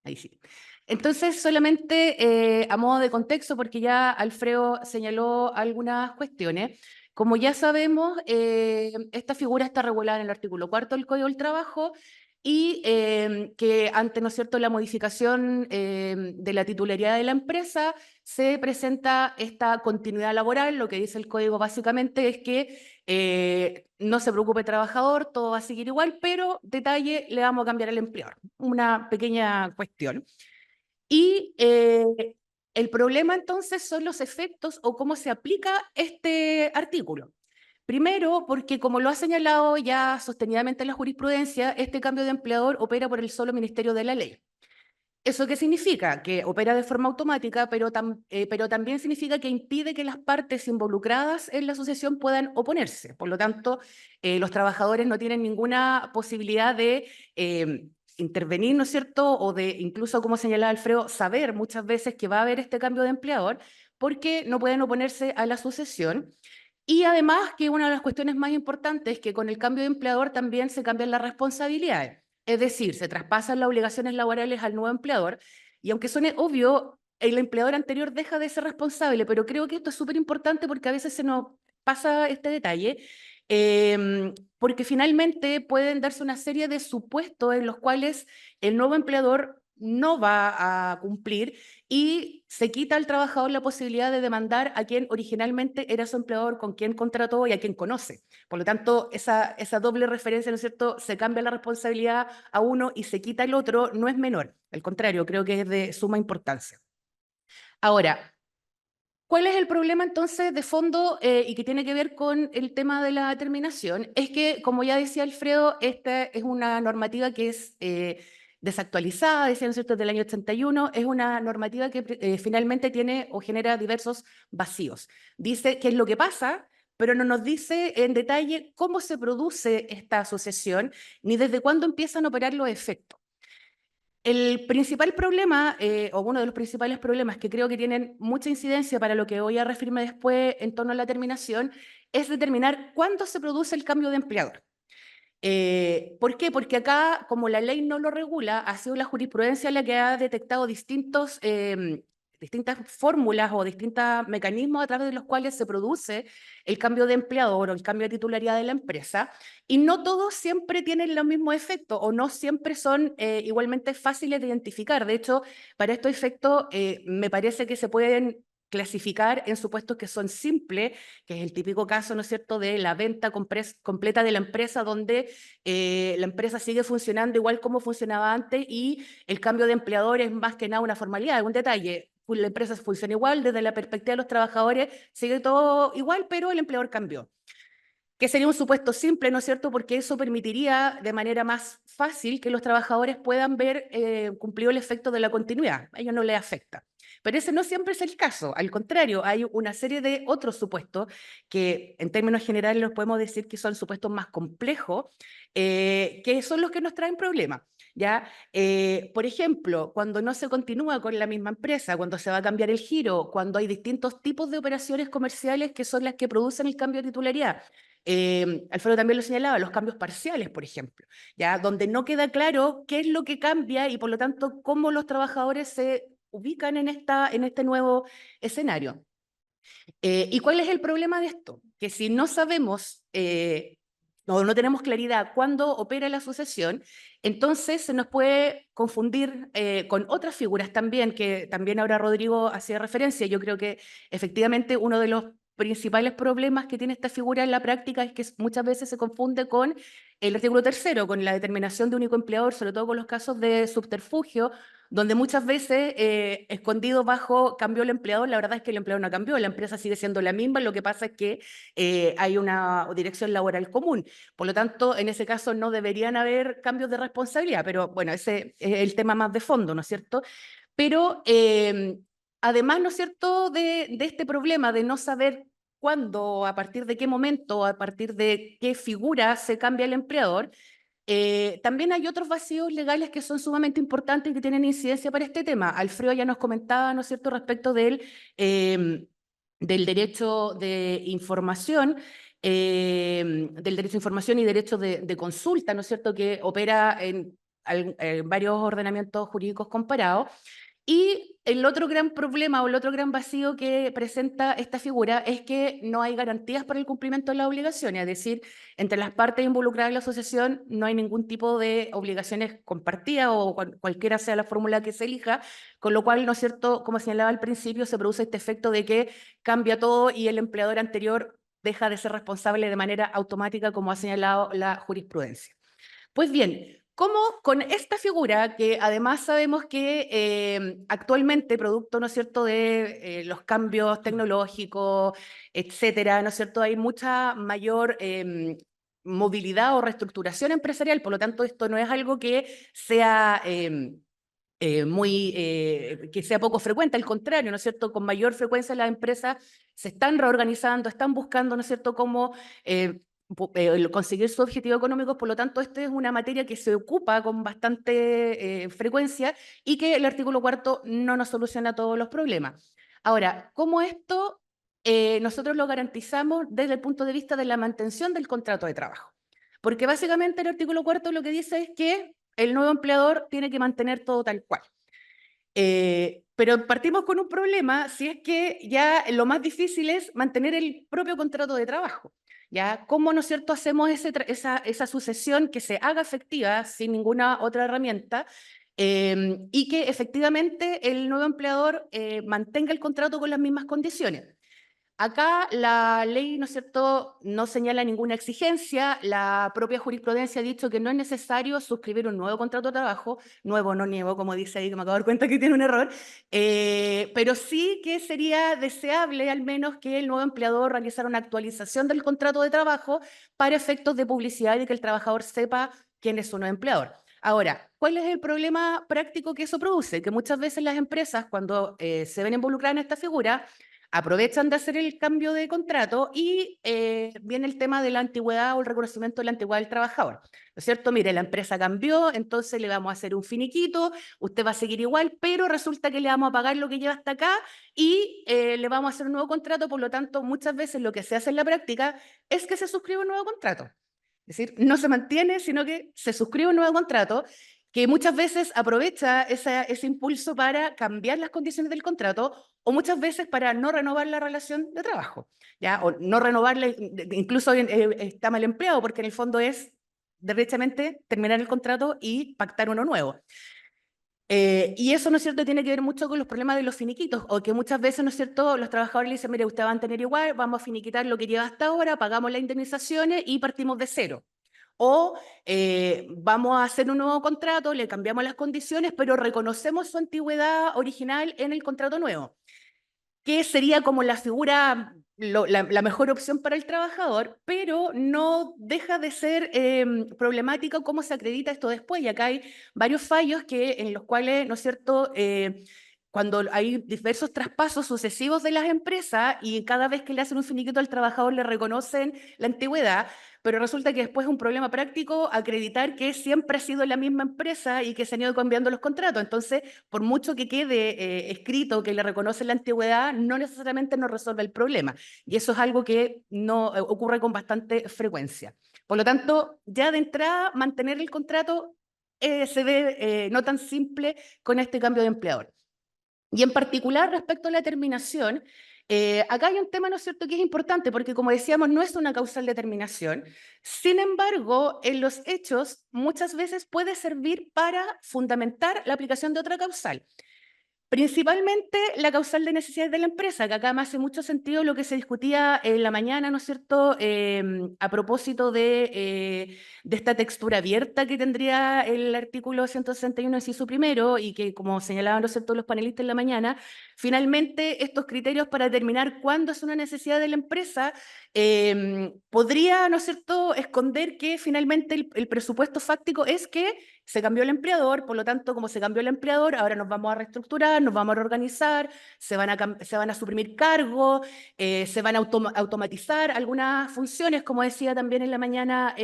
Ahí sí. Entonces, solamente a modo de contexto, porque ya Alfredo señaló algunas cuestiones. Como ya sabemos, esta figura está regulada en el artículo 4 del Código del Trabajo y que ante, ¿no es cierto?, la modificación de la titularidad de la empresa, se presenta esta continuidad laboral. Lo que dice el Código básicamente es que no se preocupe el trabajador, todo va a seguir igual, pero detalle, le vamos a cambiar al empleador. Una pequeña cuestión. Y el problema entonces son los efectos o cómo se aplica este artículo. Primero, porque como lo ha señalado ya sostenidamente la jurisprudencia, este cambio de empleador opera por el solo Ministerio de la Ley. ¿Eso qué significa? Que opera de forma automática, pero también significa que impide que las partes involucradas en la asociación puedan oponerse. Por lo tanto, los trabajadores no tienen ninguna posibilidad de intervenir, ¿no es cierto? O de, incluso como señalaba Alfredo, saber muchas veces que va a haber este cambio de empleador porque no pueden oponerse a la sucesión. Y además que una de las cuestiones más importantes es que con el cambio de empleador también se cambian las responsabilidades. Es decir, se traspasan las obligaciones laborales al nuevo empleador y aunque suene obvio, el empleador anterior deja de ser responsable, pero creo que esto es súper importante porque a veces se nos pasa este detalle, porque finalmente pueden darse una serie de supuestos en los cuales el nuevo empleador no va a cumplir y se quita al trabajador la posibilidad de demandar a quien originalmente era su empleador, con quien contrató y a quien conoce. Por lo tanto, esa doble referencia, ¿no es cierto?, se cambia la responsabilidad a uno y se quita el otro, no es menor. Al contrario, creo que es de suma importancia. Ahora, ¿cuál es el problema entonces de fondo y que tiene que ver con el tema de la terminación? Es que, como ya decía Alfredo, esta es una normativa que es desactualizada, decía, ¿no es cierto?, del año 81, es una normativa que finalmente tiene o genera diversos vacíos. Dice qué es lo que pasa, pero no nos dice en detalle cómo se produce esta asociación, ni desde cuándo empiezan a operar los efectos. El principal problema, o uno de los principales problemas que creo que tienen mucha incidencia para lo que voy a referirme después en torno a la terminación, es determinar cuándo se produce el cambio de empleador. ¿Por qué? Porque acá, como la ley no lo regula, ha sido la jurisprudencia la que ha detectado distintas fórmulas o distintos mecanismos a través de los cuales se produce el cambio de empleador o el cambio de titularidad de la empresa, y no todos siempre tienen los mismos efectos o no siempre son igualmente fáciles de identificar. De hecho, para estos efectos me parece que se pueden clasificar en supuestos que son simples, que es el típico caso, ¿no es cierto?, de la venta completa de la empresa, donde la empresa sigue funcionando igual como funcionaba antes y el cambio de empleador es más que nada una formalidad, un detalle. La empresa funciona igual, desde la perspectiva de los trabajadores sigue todo igual, pero el empleador cambió. Que sería un supuesto simple, ¿no es cierto?, porque eso permitiría de manera más fácil que los trabajadores puedan ver cumplido el efecto de la continuidad. A ellos no les afecta. Pero ese no siempre es el caso. Al contrario, hay una serie de otros supuestos que en términos generales los podemos decir que son supuestos más complejos, que son los que nos traen problemas. ¿Ya? Por ejemplo, cuando no se continúa con la misma empresa, cuando se va a cambiar el giro, cuando hay distintos tipos de operaciones comerciales que son las que producen el cambio de titularidad. Alfredo también lo señalaba, los cambios parciales, por ejemplo, ¿ya? Donde no queda claro qué es lo que cambia y por lo tanto cómo los trabajadores se ubican en este nuevo escenario. ¿Y cuál es el problema de esto? Que si no sabemos no tenemos claridad cuándo opera la sucesión, entonces se nos puede confundir con otras figuras también, que también ahora Rodrigo hacía referencia. Yo creo que efectivamente uno de los principales problemas que tiene esta figura en la práctica es que muchas veces se confunde con el artículo 3º, con la determinación de único empleador, sobre todo con los casos de subterfugio, donde muchas veces, escondido bajo cambió el empleador, la verdad es que el empleador no cambió, la empresa sigue siendo la misma, lo que pasa es que hay una dirección laboral común. Por lo tanto, en ese caso no deberían haber cambios de responsabilidad, pero bueno, ese es el tema más de fondo, ¿no es cierto? Pero además, ¿no es cierto?, de este problema de no saber cuándo, a partir de qué momento, a partir de qué figura se cambia el empleador, también hay otros vacíos legales que son sumamente importantes y que tienen incidencia para este tema. Alfredo ya nos comentaba, ¿no es cierto?, respecto del derecho de información, del derecho a información y derecho de consulta, ¿no es cierto?, que opera en varios ordenamientos jurídicos comparados. Y el otro gran problema o el otro gran vacío que presenta esta figura es que no hay garantías para el cumplimiento de las obligaciones, es decir, entre las partes involucradas en la asociación no hay ningún tipo de obligaciones compartidas o cualquiera sea la fórmula que se elija, con lo cual, ¿no es cierto?, como señalaba al principio, se produce este efecto de que cambia todo y el empleador anterior deja de ser responsable de manera automática, como ha señalado la jurisprudencia. Pues bien, ¿cómo con esta figura, que además sabemos que actualmente, producto, ¿no es cierto?, de los cambios tecnológicos, etcétera, ¿no es cierto?, hay mucha mayor movilidad o reestructuración empresarial, por lo tanto, esto no es algo que sea que sea poco frecuente, al contrario, ¿no es cierto?, con mayor frecuencia las empresas se están reorganizando, están buscando, ¿no es cierto?, cómo conseguir sus objetivos económicos. Por lo tanto, esta es una materia que se ocupa con bastante frecuencia y que el artículo 4º no nos soluciona todos los problemas. Ahora, ¿cómo esto nosotros lo garantizamos desde el punto de vista de la mantención del contrato de trabajo? Porque básicamente el artículo 4º lo que dice es que el nuevo empleador tiene que mantener todo tal cual. Pero partimos con un problema si es que ya lo más difícil es mantener el propio contrato de trabajo. ¿Ya? ¿Cómo, no es cierto?, hacemos esa sucesión que se haga efectiva sin ninguna otra herramienta y que efectivamente el nuevo empleador mantenga el contrato con las mismas condiciones? Acá la ley, ¿no es cierto?, no señala ninguna exigencia. La propia jurisprudencia ha dicho que no es necesario suscribir un nuevo contrato de trabajo, nuevo, no nuevo, como dice ahí, que me acabo de dar cuenta que tiene un error, pero sí que sería deseable al menos que el nuevo empleador realizara una actualización del contrato de trabajo para efectos de publicidad y que el trabajador sepa quién es su nuevo empleador. Ahora, ¿cuál es el problema práctico que eso produce? Que muchas veces las empresas, cuando se ven involucradas en esta figura, aprovechan de hacer el cambio de contrato y viene el tema de la antigüedad o el reconocimiento de la antigüedad del trabajador. ¿No es cierto? Mire, la empresa cambió, entonces le vamos a hacer un finiquito, usted va a seguir igual, pero resulta que le vamos a pagar lo que lleva hasta acá y le vamos a hacer un nuevo contrato, por lo tanto, muchas veces lo que se hace en la práctica es que se suscribe un nuevo contrato. Es decir, no se mantiene, sino que se suscribe un nuevo contrato que muchas veces aprovecha ese impulso para cambiar las condiciones del contrato o muchas veces para no renovar la relación de trabajo, ¿ya? O no renovarla, incluso está mal empleado porque en el fondo es derechamente terminar el contrato y pactar uno nuevo. Y eso, ¿no es cierto?, tiene que ver mucho con los problemas de los finiquitos, o que muchas veces, ¿no es cierto?, los trabajadores le dicen, mire, usted va a mantener igual, vamos a finiquitar lo que lleva hasta ahora, pagamos las indemnizaciones y partimos de cero. O vamos a hacer un nuevo contrato, le cambiamos las condiciones, pero reconocemos su antigüedad original en el contrato nuevo, que sería como la figura, la mejor opción para el trabajador, pero no deja de ser problemático cómo se acredita esto después. Y acá hay varios fallos en los cuales, ¿no es cierto?, cuando hay diversos traspasos sucesivos de las empresas y cada vez que le hacen un finiquito al trabajador le reconocen la antigüedad, pero resulta que después es un problema práctico acreditar que siempre ha sido la misma empresa y que se han ido cambiando los contratos. Entonces, por mucho que quede escrito que le reconoce la antigüedad, no necesariamente nos resuelve el problema. Y eso es algo que no ocurre con bastante frecuencia. Por lo tanto, ya de entrada, mantener el contrato se ve no tan simple con este cambio de empleador. Y en particular respecto a la terminación, acá hay un tema, ¿no es cierto?, que es importante porque, como decíamos, no es una causal de terminación. Sin embargo, en los hechos muchas veces puede servir para fundamentar la aplicación de otra causal. Principalmente la causal de necesidades de la empresa, que acá me hace mucho sentido lo que se discutía en la mañana, ¿no es cierto?, a propósito de esta textura abierta que tendría el artículo 161, inciso primero, y que, como señalaban, ¿no es cierto?, los panelistas en la mañana, finalmente estos criterios para determinar cuándo es una necesidad de la empresa podría, ¿no es cierto?, esconder que finalmente el presupuesto fáctico es que se cambió el empleador, por lo tanto, como se cambió el empleador, ahora nos vamos a reestructurar, nos vamos a reorganizar, se van a suprimir cargos, se van a automatizar algunas funciones, como decía también en la mañana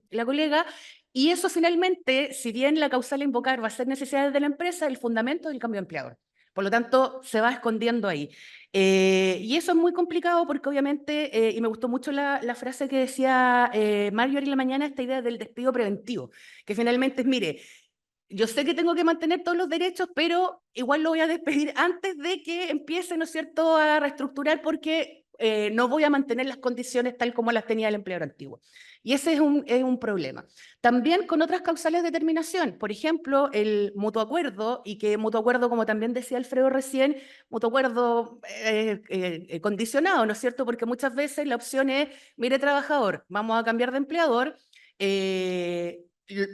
la colega, y eso finalmente, si bien la causal a invocar va a ser necesidades de la empresa, el fundamento es el cambio de empleador. Por lo tanto, se va escondiendo ahí. Y eso es muy complicado porque obviamente, y me gustó mucho la frase que decía Marjorie en la mañana, esta idea del despido preventivo, que finalmente es, mire, yo sé que tengo que mantener todos los derechos, pero igual lo voy a despedir antes de que empiece, ¿no es cierto?, a reestructurar porque no voy a mantener las condiciones tal como las tenía el empleador antiguo. Y ese es un problema. También con otras causales de terminación, por ejemplo, el mutuo acuerdo, y que mutuo acuerdo, como también decía Alfredo recién, mutuo acuerdo condicionado, ¿no es cierto? Porque muchas veces la opción es, mire trabajador, vamos a cambiar de empleador,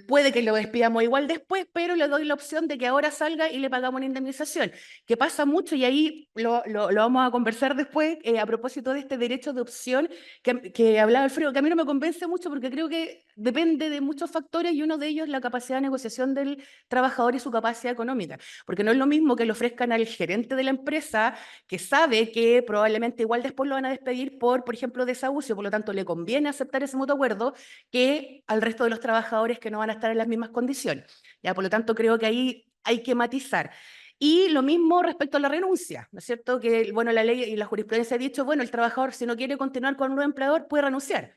puede que lo despidamos igual después, pero le doy la opción de que ahora salga y le pagamos una indemnización, que pasa mucho y ahí lo vamos a conversar después a propósito de este derecho de opción que hablaba Alfredo, que a mí no me convence mucho porque creo que depende de muchos factores y uno de ellos es la capacidad de negociación del trabajador y su capacidad económica, porque no es lo mismo que le ofrezcan al gerente de la empresa que sabe que probablemente igual después lo van a despedir por ejemplo, desahucio, por lo tanto le conviene aceptar ese mutuo acuerdo que al resto de los trabajadores que no van a estar en las mismas condiciones. ¿Ya? Por lo tanto, creo que ahí hay que matizar. Y lo mismo respecto a la renuncia, ¿no es cierto? Que, bueno, la ley y la jurisprudencia ha dicho, bueno, el trabajador si no quiere continuar con un nuevo empleador puede renunciar.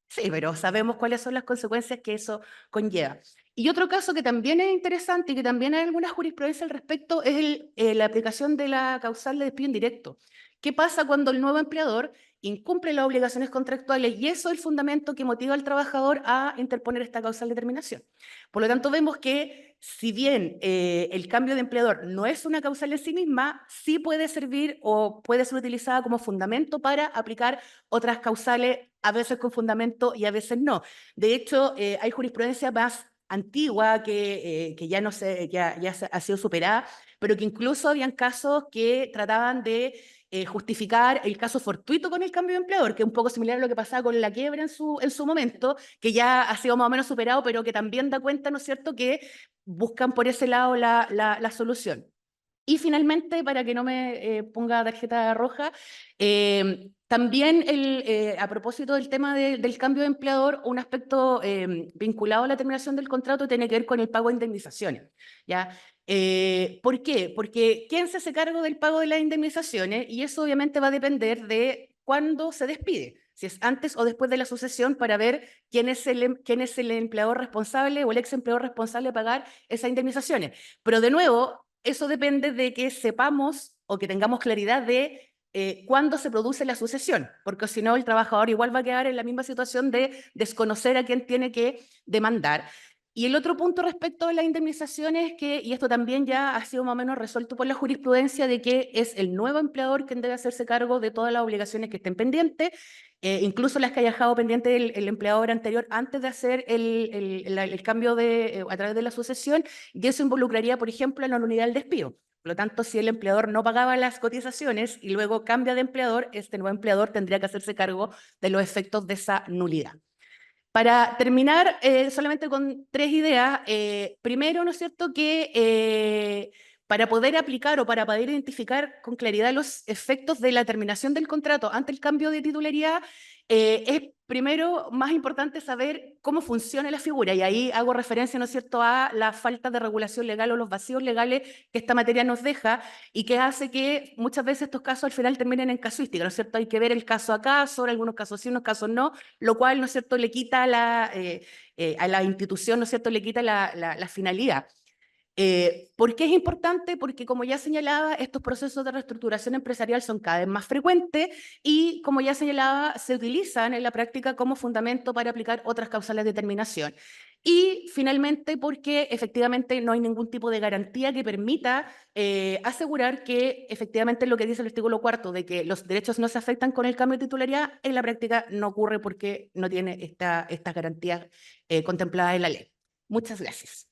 Sí, pero sabemos cuáles son las consecuencias que eso conlleva. Y otro caso que también es interesante y que también hay alguna jurisprudencia al respecto es la aplicación de la causal de despido indirecto. ¿Qué pasa cuando el nuevo empleador incumple las obligaciones contractuales? Y eso es el fundamento que motiva al trabajador a interponer esta causal de terminación. Por lo tanto, vemos que si bien el cambio de empleador no es una causal en sí misma, sí puede servir o puede ser utilizada como fundamento para aplicar otras causales, a veces con fundamento y a veces no. De hecho, hay jurisprudencia más antigua que ya no sé, ya ha sido superada, pero que incluso habían casos que trataban de justificar el caso fortuito con el cambio de empleador, que es un poco similar a lo que pasaba con la quiebra en su momento, que ya ha sido más o menos superado, pero que también da cuenta, ¿no es cierto?, que buscan por ese lado la solución. Y finalmente, para que no me ponga tarjeta roja, también a propósito del tema del cambio de empleador, un aspecto vinculado a la terminación del contrato tiene que ver con el pago de indemnizaciones, ¿ya? ¿Por qué? Porque ¿quién se hace cargo del pago de las indemnizaciones? Y eso obviamente va a depender de cuándo se despide, si es antes o después de la sucesión, para ver quién es el empleador responsable o el ex empleador responsable de pagar esas indemnizaciones. Pero de nuevo, eso depende de que sepamos o que tengamos claridad de cuándo se produce la sucesión, porque si no el trabajador igual va a quedar en la misma situación de desconocer a quién tiene que demandar. Y el otro punto respecto a las indemnizaciones, y esto también ya ha sido más o menos resuelto por la jurisprudencia, de que es el nuevo empleador quien debe hacerse cargo de todas las obligaciones que estén pendientes, incluso las que haya dejado pendiente el empleador anterior antes de hacer el cambio a través de la sucesión, y eso involucraría, por ejemplo, la nulidad del despido. Por lo tanto, si el empleador no pagaba las cotizaciones y luego cambia de empleador, este nuevo empleador tendría que hacerse cargo de los efectos de esa nulidad. Para terminar, solamente con 3 ideas. Primero, ¿no es cierto?, que para poder aplicar o para poder identificar con claridad los efectos de la terminación del contrato ante el cambio de titularidad, es primero más importante saber cómo funciona la figura, y ahí hago referencia, ¿no es cierto?, a la falta de regulación legal o los vacíos legales que esta materia nos deja y que hace que muchas veces estos casos al final terminen en casuística, ¿no es cierto? Hay que ver el caso a caso, en algunos casos sí, en unos casos no, lo cual, ¿no es cierto?, le quita a la institución, ¿no es cierto?, le quita la finalidad. ¿Por qué es importante? Porque, como ya señalaba, estos procesos de reestructuración empresarial son cada vez más frecuentes y, como ya señalaba, se utilizan en la práctica como fundamento para aplicar otras causales de terminación. Y, finalmente, porque efectivamente no hay ningún tipo de garantía que permita asegurar que efectivamente lo que dice el artículo 4 de que los derechos no se afectan con el cambio de titularidad, en la práctica no ocurre porque no tiene estas garantías contempladas en la ley. Muchas gracias.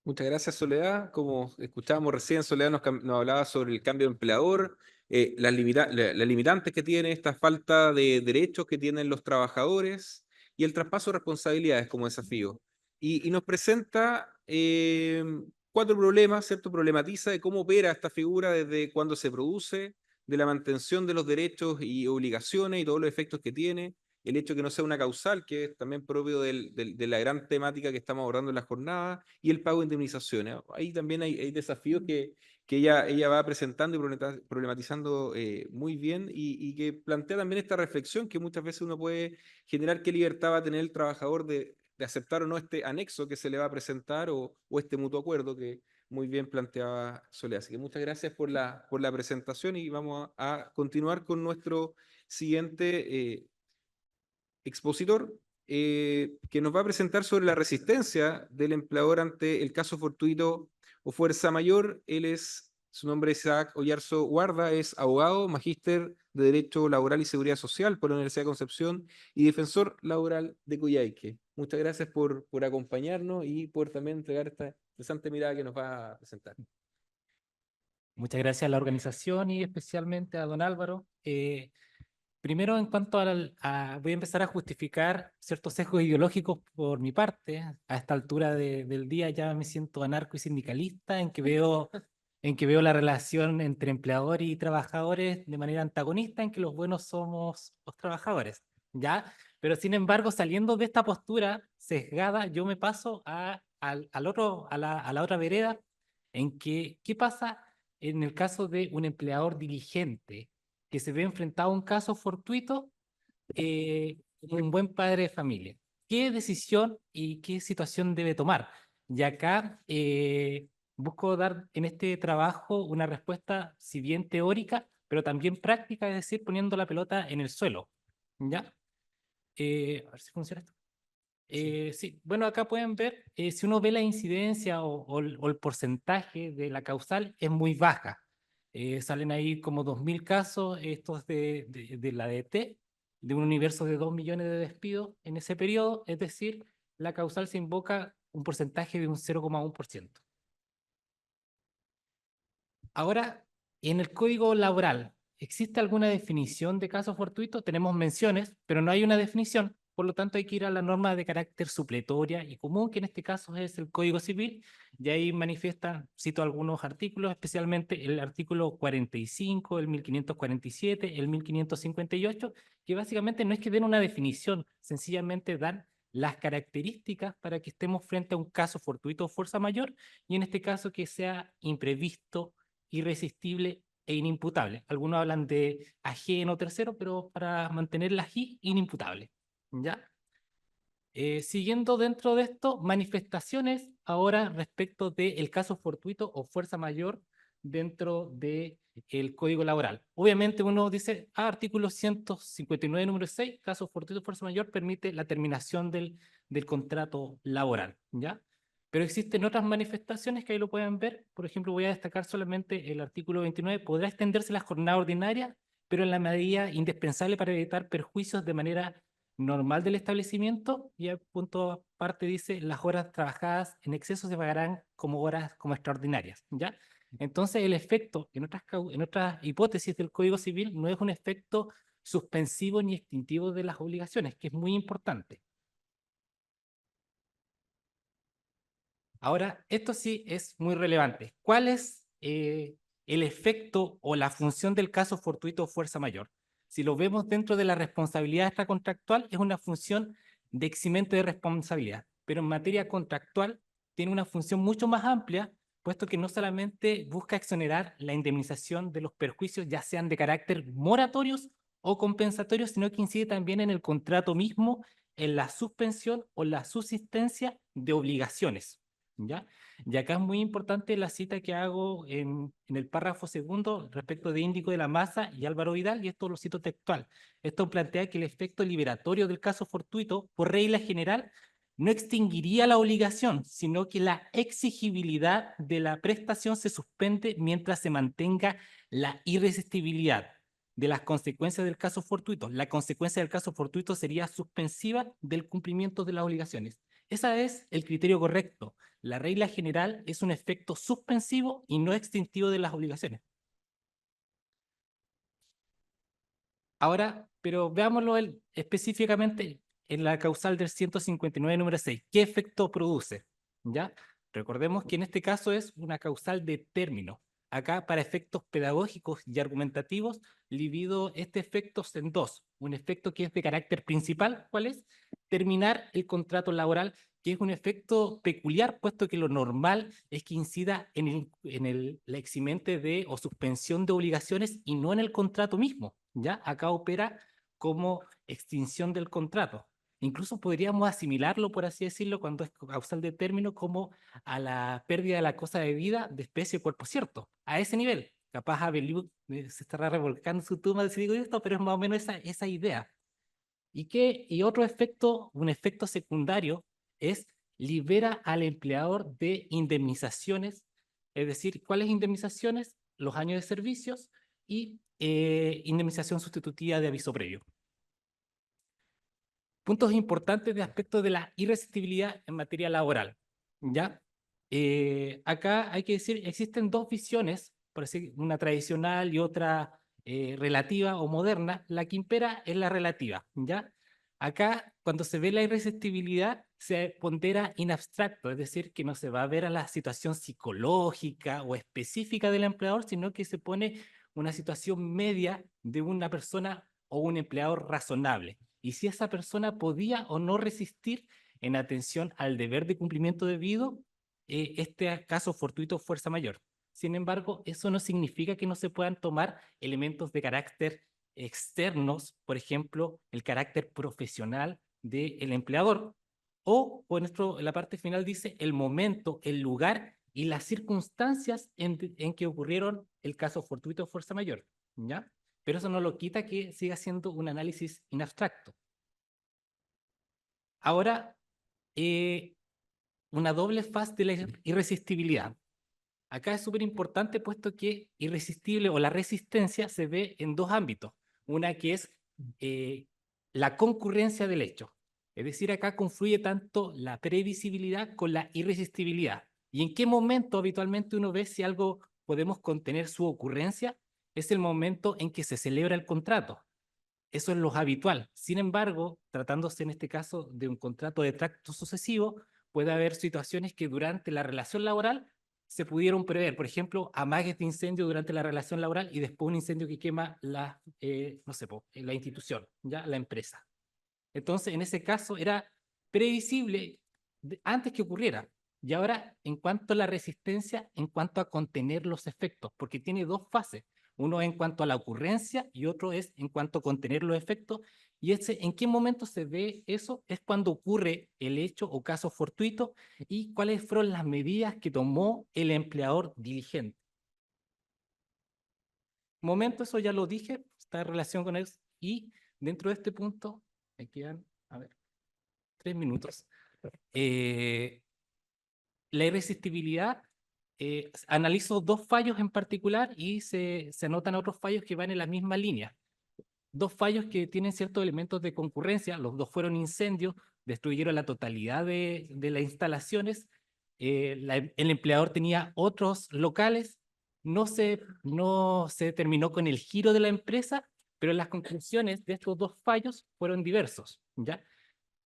Muchas gracias, Soledad. Como escuchábamos recién, Soledad nos hablaba sobre el cambio de empleador, las limitantes que tiene esta falta de derechos que tienen los trabajadores y el traspaso de responsabilidades como desafío. Y nos presenta 4 problemas, ¿cierto? Problematiza de cómo opera esta figura desde cuando se produce, de la mantención de los derechos y obligaciones y todos los efectos que tiene, el hecho que no sea una causal, que es también propio de la gran temática que estamos abordando en la jornada, y el pago de indemnizaciones. Ahí también hay desafíos que ella va presentando y problematizando muy bien, y que plantea también esta reflexión que muchas veces uno puede generar: qué libertad va a tener el trabajador de aceptar o no este anexo que se le va a presentar, o este mutuo acuerdo que muy bien planteaba Soledad. Así que muchas gracias por la presentación, y vamos a continuar con nuestro siguiente expositor, que nos va a presentar sobre la resistencia del empleador ante el caso fortuito o fuerza mayor. Su nombre es Isaac Oyarzo Guarda, es abogado, magíster de Derecho Laboral y Seguridad Social por la Universidad de Concepción y defensor laboral de Coyhaique. Muchas gracias por acompañarnos y por también entregar esta interesante mirada que nos va a presentar. Muchas gracias a la organización y especialmente a don Álvaro. Primero, en cuanto voy a empezar a justificar ciertos sesgos ideológicos por mi parte. A esta altura del día ya me siento anarco y sindicalista, en que veo la relación entre empleadores y trabajadores de manera antagonista, en que los buenos somos los trabajadores, ¿ya? Pero sin embargo, saliendo de esta postura sesgada, yo me paso a la otra vereda, en que, ¿qué pasa en el caso de un empleador diligente que se ve enfrentado a un caso fortuito, un buen padre de familia? ¿Qué decisión y qué situación debe tomar? Y acá busco dar en este trabajo una respuesta, si bien teórica, pero también práctica, es decir, poniendo la pelota en el suelo, ¿ya? A ver si funciona esto. Sí, bueno, acá pueden ver, si uno ve la incidencia o el porcentaje de la causal, es muy baja. Salen ahí como 2.000 casos, estos de la DT, de un universo de 2 millones de despidos en ese periodo, es decir, la causal se invoca un porcentaje de un 0,1%. Ahora, en el Código Laboral, ¿existe alguna definición de caso fortuito? Tenemos menciones, pero no hay una definición. por lo tanto hay que ir a la norma de carácter supletoria y común, que en este caso es el Código Civil, y ahí manifiestan, cito algunos artículos, especialmente el artículo 45, el 1547, el 1558, que básicamente no es que den una definición, sencillamente dan las características para que estemos frente a un caso fortuito o fuerza mayor, y en este caso que sea imprevisto, irresistible e inimputable. Algunos hablan de ajeno tercero, pero para mantener la ají, inimputable. ¿Ya? Siguiendo dentro de esto, manifestaciones ahora respecto del caso fortuito o fuerza mayor dentro del Código Laboral. Obviamente uno dice, artículo 159, número 6, caso fortuito o fuerza mayor permite la terminación del contrato laboral, ¿ya? Pero existen otras manifestaciones que ahí lo pueden ver. Por ejemplo, voy a destacar solamente el artículo 29. Podrá extenderse la jornada ordinaria, pero en la medida indispensable para evitar perjuicios de manera normal del establecimiento, y el punto aparte dice, las horas trabajadas en exceso se pagarán como horas como extraordinarias, ¿ya? Entonces el efecto en otras hipótesis del Código Civil no es un efecto suspensivo ni extintivo de las obligaciones, que es muy importante. Ahora, esto sí es muy relevante. ¿Cuál es el efecto o la función del caso fortuito o fuerza mayor? Si lo vemos dentro de la responsabilidad extracontractual, es una función de eximente de responsabilidad, pero en materia contractual tiene una función mucho más amplia, puesto que no solamente busca exonerar la indemnización de los perjuicios, ya sean de carácter moratorios o compensatorios, sino que incide también en el contrato mismo, en la suspensión o la subsistencia de obligaciones. ¿Ya? Y acá es muy importante la cita que hago en el párrafo segundo respecto de Índico de la Maza y Álvaro Vidal, y esto lo cito textual. Esto plantea que el efecto liberatorio del caso fortuito, por regla general, no extinguiría la obligación, sino que la exigibilidad de la prestación se suspende mientras se mantenga la irresistibilidad de las consecuencias del caso fortuito. La consecuencia del caso fortuito sería suspensiva del cumplimiento de las obligaciones. Ese es el criterio correcto. La regla general es un efecto suspensivo y no extintivo de las obligaciones. Ahora, pero veámoslo específicamente en la causal del 159, número 6. ¿Qué efecto produce? ¿Ya? Recordemos que en este caso es una causal de término. Acá, para efectos pedagógicos y argumentativos, divido este efecto en dos. Un efecto que es de carácter principal, ¿cuál es? Terminar el contrato laboral, que es un efecto peculiar, puesto que lo normal es que incida en la eximente de o suspensión de obligaciones y no en el contrato mismo, ¿ya? Acá opera como extinción del contrato. Incluso podríamos asimilarlo, por así decirlo, cuando es causal de término, como a la pérdida de la cosa de vida de especie o cuerpo cierto. A ese nivel, capaz Abelú se estará revolcando su tumba si digo esto, pero es más o menos esa idea. Y otro efecto, un efecto secundario, es libera al empleador de indemnizaciones, es decir, ¿cuáles indemnizaciones? Los años de servicios y indemnización sustitutiva de aviso previo. Puntos importantes de aspecto de la irresistibilidad en materia laboral, ¿ya? Acá hay que decir, existen dos visiones, por decir, una tradicional y otra relativa o moderna. La que impera es la relativa, ¿ya? Acá, cuando se ve la irresistibilidad, se pondera in abstracto, es decir, que no se va a ver a la situación psicológica o específica del empleador, sino que se pone una situación media de una persona o un empleador razonable. Y si esa persona podía o no resistir en atención al deber de cumplimiento debido, este caso fortuito fuerza mayor. Sin embargo, eso no significa que no se puedan tomar elementos de carácter externos, por ejemplo, el carácter profesional del empleador, o en la parte final dice el momento, el lugar y las circunstancias en que ocurrieron el caso fortuito fuerza mayor, ¿ya? Pero eso no lo quita que siga siendo un análisis in abstracto. Ahora, una doble faz de la irresistibilidad. Acá es súper importante, puesto que irresistible o la resistencia se ve en dos ámbitos. Una que es la concurrencia del hecho. Es decir, acá confluye tanto la previsibilidad con la irresistibilidad. ¿Y en qué momento habitualmente uno ve si algo podemos contener su ocurrencia? Es el momento en que se celebra el contrato. Eso es lo habitual. Sin embargo, tratándose en este caso de un contrato de tracto sucesivo, puede haber situaciones que durante la relación laboral se pudieron prever. Por ejemplo, amagues de incendio durante la relación laboral y después un incendio que quema la, no sé, la institución, ya la empresa. Entonces, en ese caso era previsible antes que ocurriera. Y ahora, en cuanto a la resistencia, en cuanto a contener los efectos, porque tiene dos fases. Uno en cuanto a la ocurrencia y otro es en cuanto a contener los efectos. Y ¿en qué momento se ve eso? Es cuando ocurre el hecho o caso fortuito y cuáles fueron las medidas que tomó el empleador diligente. Momento, eso ya lo dije, está en relación con eso. Y dentro de este punto, me quedan, a ver, 3 minutos. La irresistibilidad, analizo 2 fallos en particular y se notan otros fallos que van en la misma línea. 2 fallos que tienen ciertos elementos de concurrencia, los 2 fueron incendios, destruyeron la totalidad de las instalaciones, el empleador tenía otros locales, no se terminó con el giro de la empresa, pero las conclusiones de estos 2 fallos fueron diversos, ¿ya?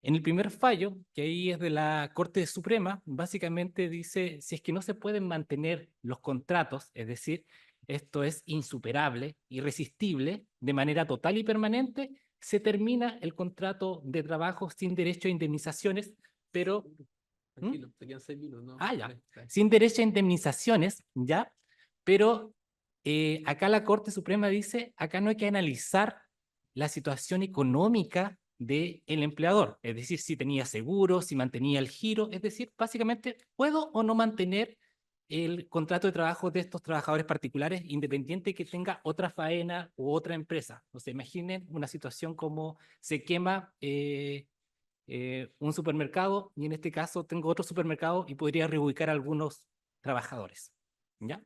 En el primer fallo, que ahí es de la Corte Suprema, básicamente dice, si es que no se pueden mantener los contratos, es decir, esto es insuperable, irresistible, de manera total y permanente, se termina el contrato de trabajo sin derecho a indemnizaciones, pero... Tranquilo, te quedan 6 minutos, ¿no? Ah, ya. Vale, está bien. Sin derecho a indemnizaciones, ¿ya? Pero acá la Corte Suprema dice, acá no hay que analizar la situación económica del empleador, es decir, si tenía seguro, si mantenía el giro, es decir, básicamente, ¿puedo o no mantener el contrato de trabajo de estos trabajadores particulares independiente que tenga otra faena u otra empresa? O sea, imaginen una situación como se quema un supermercado y en este caso tengo otro supermercado y podría reubicar a algunos trabajadores, ¿ya?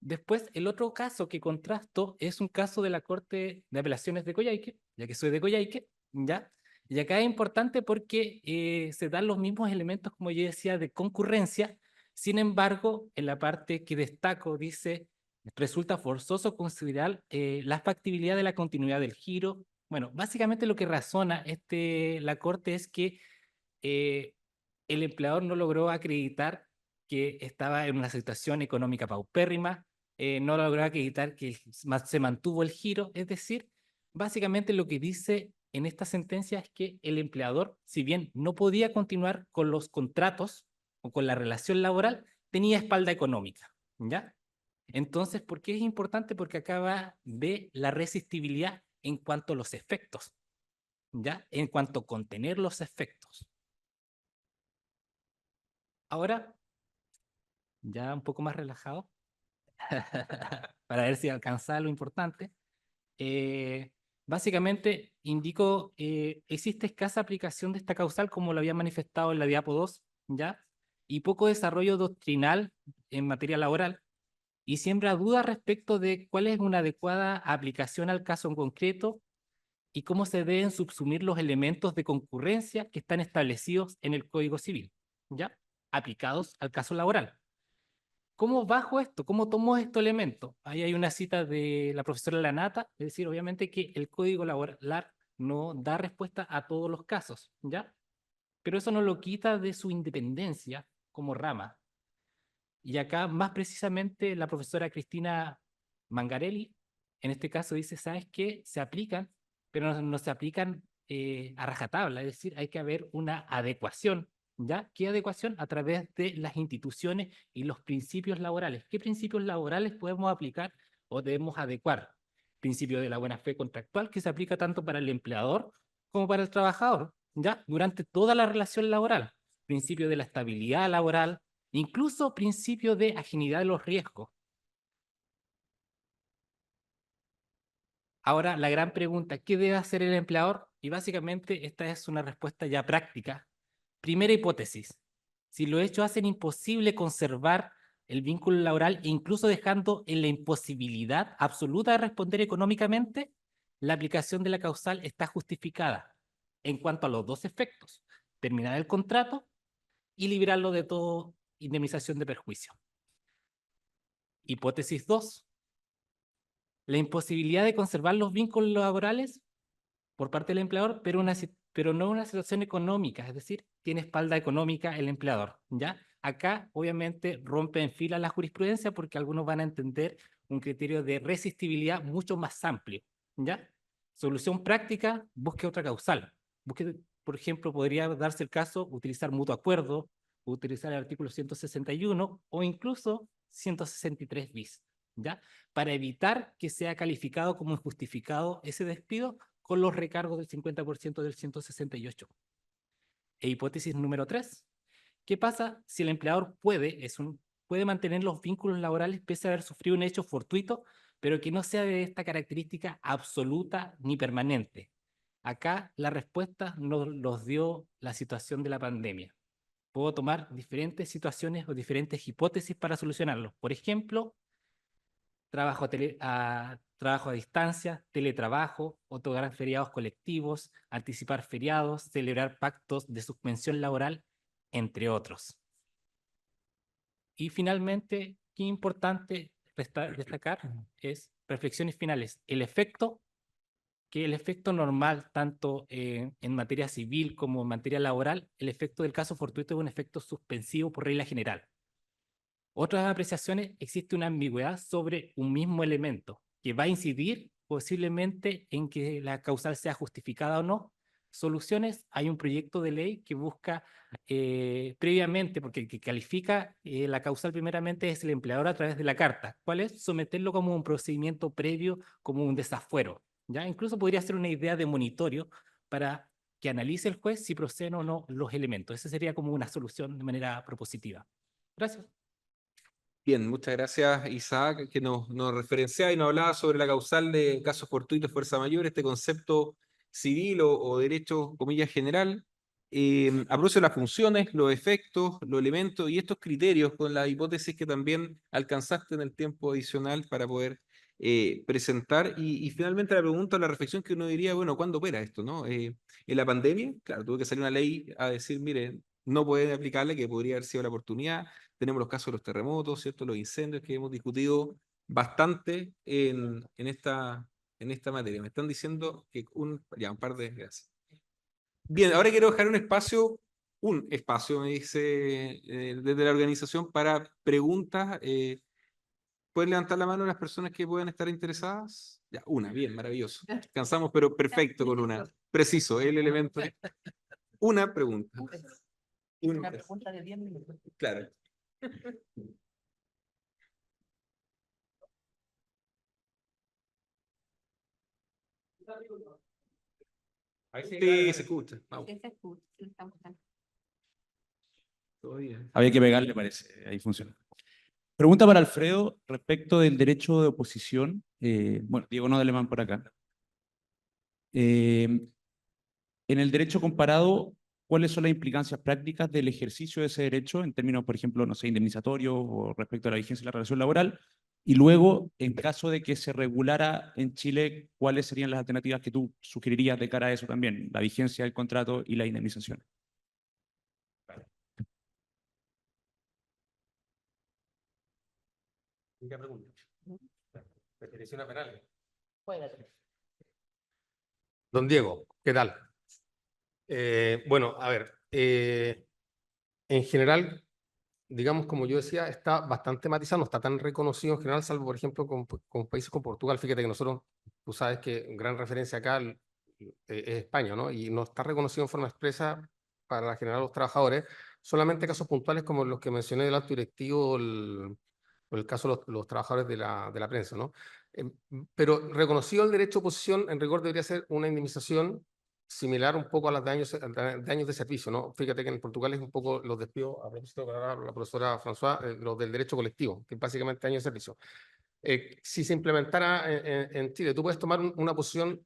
Después, el otro caso que contrasto es un caso de la Corte de Apelaciones de Coyhaique, ya que soy de Coyhaique, ¿ya? Y acá es importante porque se dan los mismos elementos, como yo decía, de concurrencia. Sin embargo, en la parte que destaco dice, resulta forzoso considerar la factibilidad de la continuidad del giro. Bueno, básicamente lo que razona la Corte es que eh, el empleador no logró acreditar que estaba en una situación económica paupérrima, no logró acreditar que se mantuvo el giro, es decir, básicamente lo que dice en esta sentencia es que el empleador, si bien no podía continuar con los contratos o con la relación laboral, tenía espalda económica, ¿ya? Entonces, ¿por qué es importante? Porque acaba de la resistibilidad en cuanto a los efectos, ¿ya? En cuanto a contener los efectos. Ahora, ya un poco más relajado, para ver si alcanza lo importante. Básicamente, indico, existe escasa aplicación de esta causal, como lo había manifestado en la diapo 2, ¿ya? Y poco desarrollo doctrinal en materia laboral, y siembra dudas respecto de cuál es una adecuada aplicación al caso en concreto y cómo se deben subsumir los elementos de concurrencia que están establecidos en el Código Civil, ¿ya? Aplicados al caso laboral. ¿Cómo bajo esto? ¿Cómo tomo estos elementos? Ahí hay una cita de la profesora Lanata, es decir, obviamente que el Código Laboral no da respuesta a todos los casos, ¿ya? Pero eso no lo quita de su independencia como rama. Y acá, más precisamente, la profesora Cristina Mangarelli, en este caso dice, ¿sabes qué? Se aplican, pero no se aplican a rajatabla, es decir, hay que haber una adecuación, ¿ya? ¿Qué adecuación? A través de las instituciones y los principios laborales. ¿Qué principios laborales podemos aplicar o debemos adecuar? Principio de la buena fe contractual, que se aplica tanto para el empleador como para el trabajador, ¿ya? Durante toda la relación laboral. Principio de la estabilidad laboral, incluso principio de ajenidad de los riesgos. Ahora, la gran pregunta, ¿qué debe hacer el empleador? Y básicamente esta es una respuesta ya práctica. Primera hipótesis, si los hechos hacen imposible conservar el vínculo laboral e incluso dejando en la imposibilidad absoluta de responder económicamente, la aplicación de la causal está justificada en cuanto a los 2 efectos, terminar el contrato y librarlo de toda indemnización de perjuicio. Hipótesis 2. la imposibilidad de conservar los vínculos laborales por parte del empleador, pero no una situación económica, es decir, tiene espalda económica el empleador, ¿ya? Acá, obviamente, rompe en fila la jurisprudencia porque algunos van a entender un criterio de resistibilidad mucho más amplio, ¿ya? Solución práctica, busque otra causal. Busque, por ejemplo, podría darse el caso utilizar mutuo acuerdo, utilizar el artículo 161 o incluso 163 bis, ¿ya? Para evitar que sea calificado como injustificado ese despido con los recargos del 50% del 168. E hipótesis número 3. ¿Qué pasa si el empleador puede mantener los vínculos laborales pese a haber sufrido un hecho fortuito, pero que no sea de esta característica absoluta ni permanente? Acá la respuesta nos los dio la situación de la pandemia. Puedo tomar diferentes situaciones o diferentes hipótesis para solucionarlo. Por ejemplo, trabajo a distancia, teletrabajo, otorgar feriados colectivos, anticipar feriados, celebrar pactos de suspensión laboral, entre otros. Y finalmente, qué importante destacar es reflexiones finales. El efecto normal, tanto en materia civil como en materia laboral, el efecto del caso fortuito es un efecto suspensivo por regla general. Otras apreciaciones, existe una ambigüedad sobre un mismo elemento que va a incidir posiblemente en que la causal sea justificada o no. Soluciones, hay un proyecto de ley que busca previamente, porque el que califica la causal primeramente es el empleador a través de la carta. ¿Cuál es? Someterlo como un procedimiento previo, como un desafuero, ¿ya? Incluso podría ser una idea de monitorio para que analice el juez si proceden o no los elementos. Esa sería como una solución de manera propositiva. Gracias. Bien, muchas gracias, Isaac, que nos referenciaba y nos hablaba sobre la causal de casos fortuitos, fuerza mayor, este concepto civil o derecho, comillas, general. Aprecio las funciones, los efectos, los elementos y estos criterios con la hipótesis que también alcanzaste en el tiempo adicional para poder presentar. Y finalmente la pregunta, la reflexión que uno diría, bueno, ¿cuándo opera esto, no? En la pandemia, claro, tuvo que salir una ley a decir, mire, no pueden aplicarle, que podría haber sido la oportunidad. Tenemos los casos de los terremotos, ¿cierto? Los incendios que hemos discutido bastante en esta materia. Me están diciendo que un par de gracias. Bien, ahora quiero dejar un espacio, me dice desde la organización, para preguntas. ¿Pueden levantar la mano las personas que puedan estar interesadas? Ya, una, bien, maravilloso. Cansamos, pero perfecto con una. Preciso, el elemento. Una pregunta. Una pregunta de 10 minutos. Claro. Sí, se escucha. Vamos. Sí, se escucha, sí, estamos acá. Todo bien. Había que pegarle, parece. Ahí funciona. Pregunta para Alfredo respecto del derecho de oposición. Bueno, Diego Nodeleman por acá. En el derecho comparado, ¿cuáles son las implicancias prácticas del ejercicio de ese derecho en términos, por ejemplo, no sé, indemnizatorios o respecto a la vigencia de la relación laboral? Y luego, en caso de que se regulara en Chile, ¿cuáles serían las alternativas que tú sugerirías de cara a eso también? La vigencia del contrato y la indemnización. ¿Qué pregunta? Definición penal. Don Diego, ¿qué tal? Bueno, a ver, en general, digamos, como yo decía, está bastante matizado, no está tan reconocido en general, salvo, por ejemplo, con países como Portugal. Fíjate que nosotros, tú sabes que gran referencia acá es España, ¿no? Y no está reconocido en forma expresa para la general los trabajadores, solamente casos puntuales como los que mencioné del alto directivo o el caso de los trabajadores de la prensa, ¿no? Pero reconocido el derecho a oposición, en rigor debería ser una indemnización similar un poco a las de años de servicio, ¿no? Fíjate que en Portugal es un poco los despidos, a propósito de la profesora François, los del derecho colectivo, que es básicamente años de servicio. Si se implementara en Chile, tú puedes tomar una posición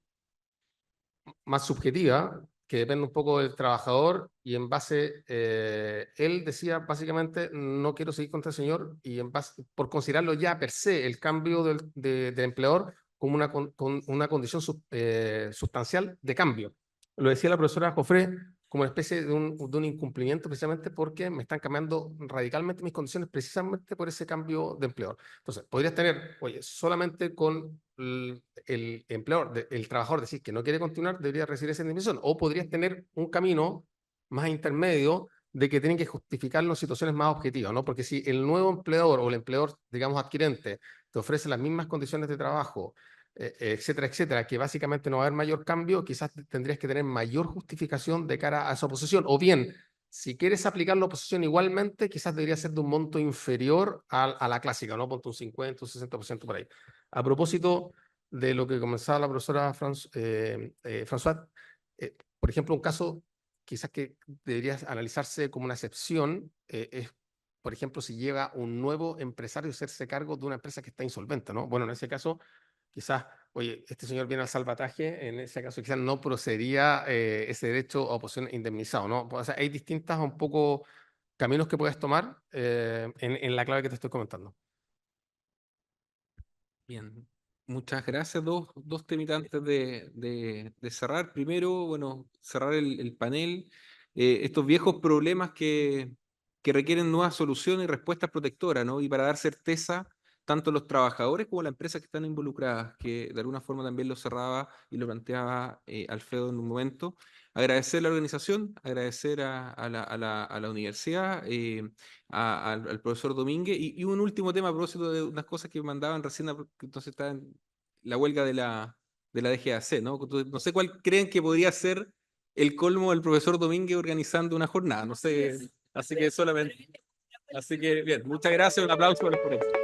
más subjetiva, que depende un poco del trabajador, y en base, él decía básicamente, no quiero seguir contra el señor, y en base, por considerarlo ya per se el cambio del empleador como una condición sustancial de cambio. Lo decía la profesora Jofré, como una especie de un incumplimiento, precisamente porque me están cambiando radicalmente mis condiciones precisamente por ese cambio de empleador. Entonces, podrías tener, oye, solamente con el empleador, el trabajador decir que no quiere continuar, debería recibir esa indemnización. O podrías tener un camino más intermedio de que tienen que justificarlo en situaciones más objetivas, ¿no? Porque si el nuevo empleador o el empleador, digamos, adquirente, te ofrece las mismas condiciones de trabajo, etcétera, etcétera, que básicamente no va a haber mayor cambio, quizás tendrías que tener mayor justificación de cara a esa oposición. O bien, si quieres aplicar la oposición igualmente, quizás debería ser de un monto inferior a la clásica, ¿no? Ponte un 50, un 60% por ahí. A propósito de lo que comenzaba la profesora François, por ejemplo, un caso quizás que debería analizarse como una excepción es, por ejemplo, si llega un nuevo empresario a hacerse cargo de una empresa que está insolvente, ¿no? Bueno, en ese caso, quizás, oye, este señor viene al salvataje, en ese caso quizás no procedería ese derecho a oposición indemnizado, ¿no? O sea, hay distintas un poco caminos que puedes tomar en la clave que te estoy comentando. Bien, muchas gracias. Dos temitas antes de cerrar. Primero, bueno, cerrar el panel. Estos viejos problemas que requieren nuevas soluciones y respuestas protectoras, ¿no? Y para dar certeza tanto a los trabajadores como a las empresas que están involucradas, que de alguna forma también lo cerraba y lo planteaba Alfredo en un momento. Agradecer a la organización, agradecer a la universidad, al profesor Domínguez. Y un último tema a propósito de unas cosas que mandaban recién, que entonces está en la huelga de la DGAC, ¿no? Entonces, no sé cuál creen que podría ser el colmo del profesor Domínguez organizando una jornada, no sé, así que solamente. Así que bien, muchas gracias, un aplauso por el ponente.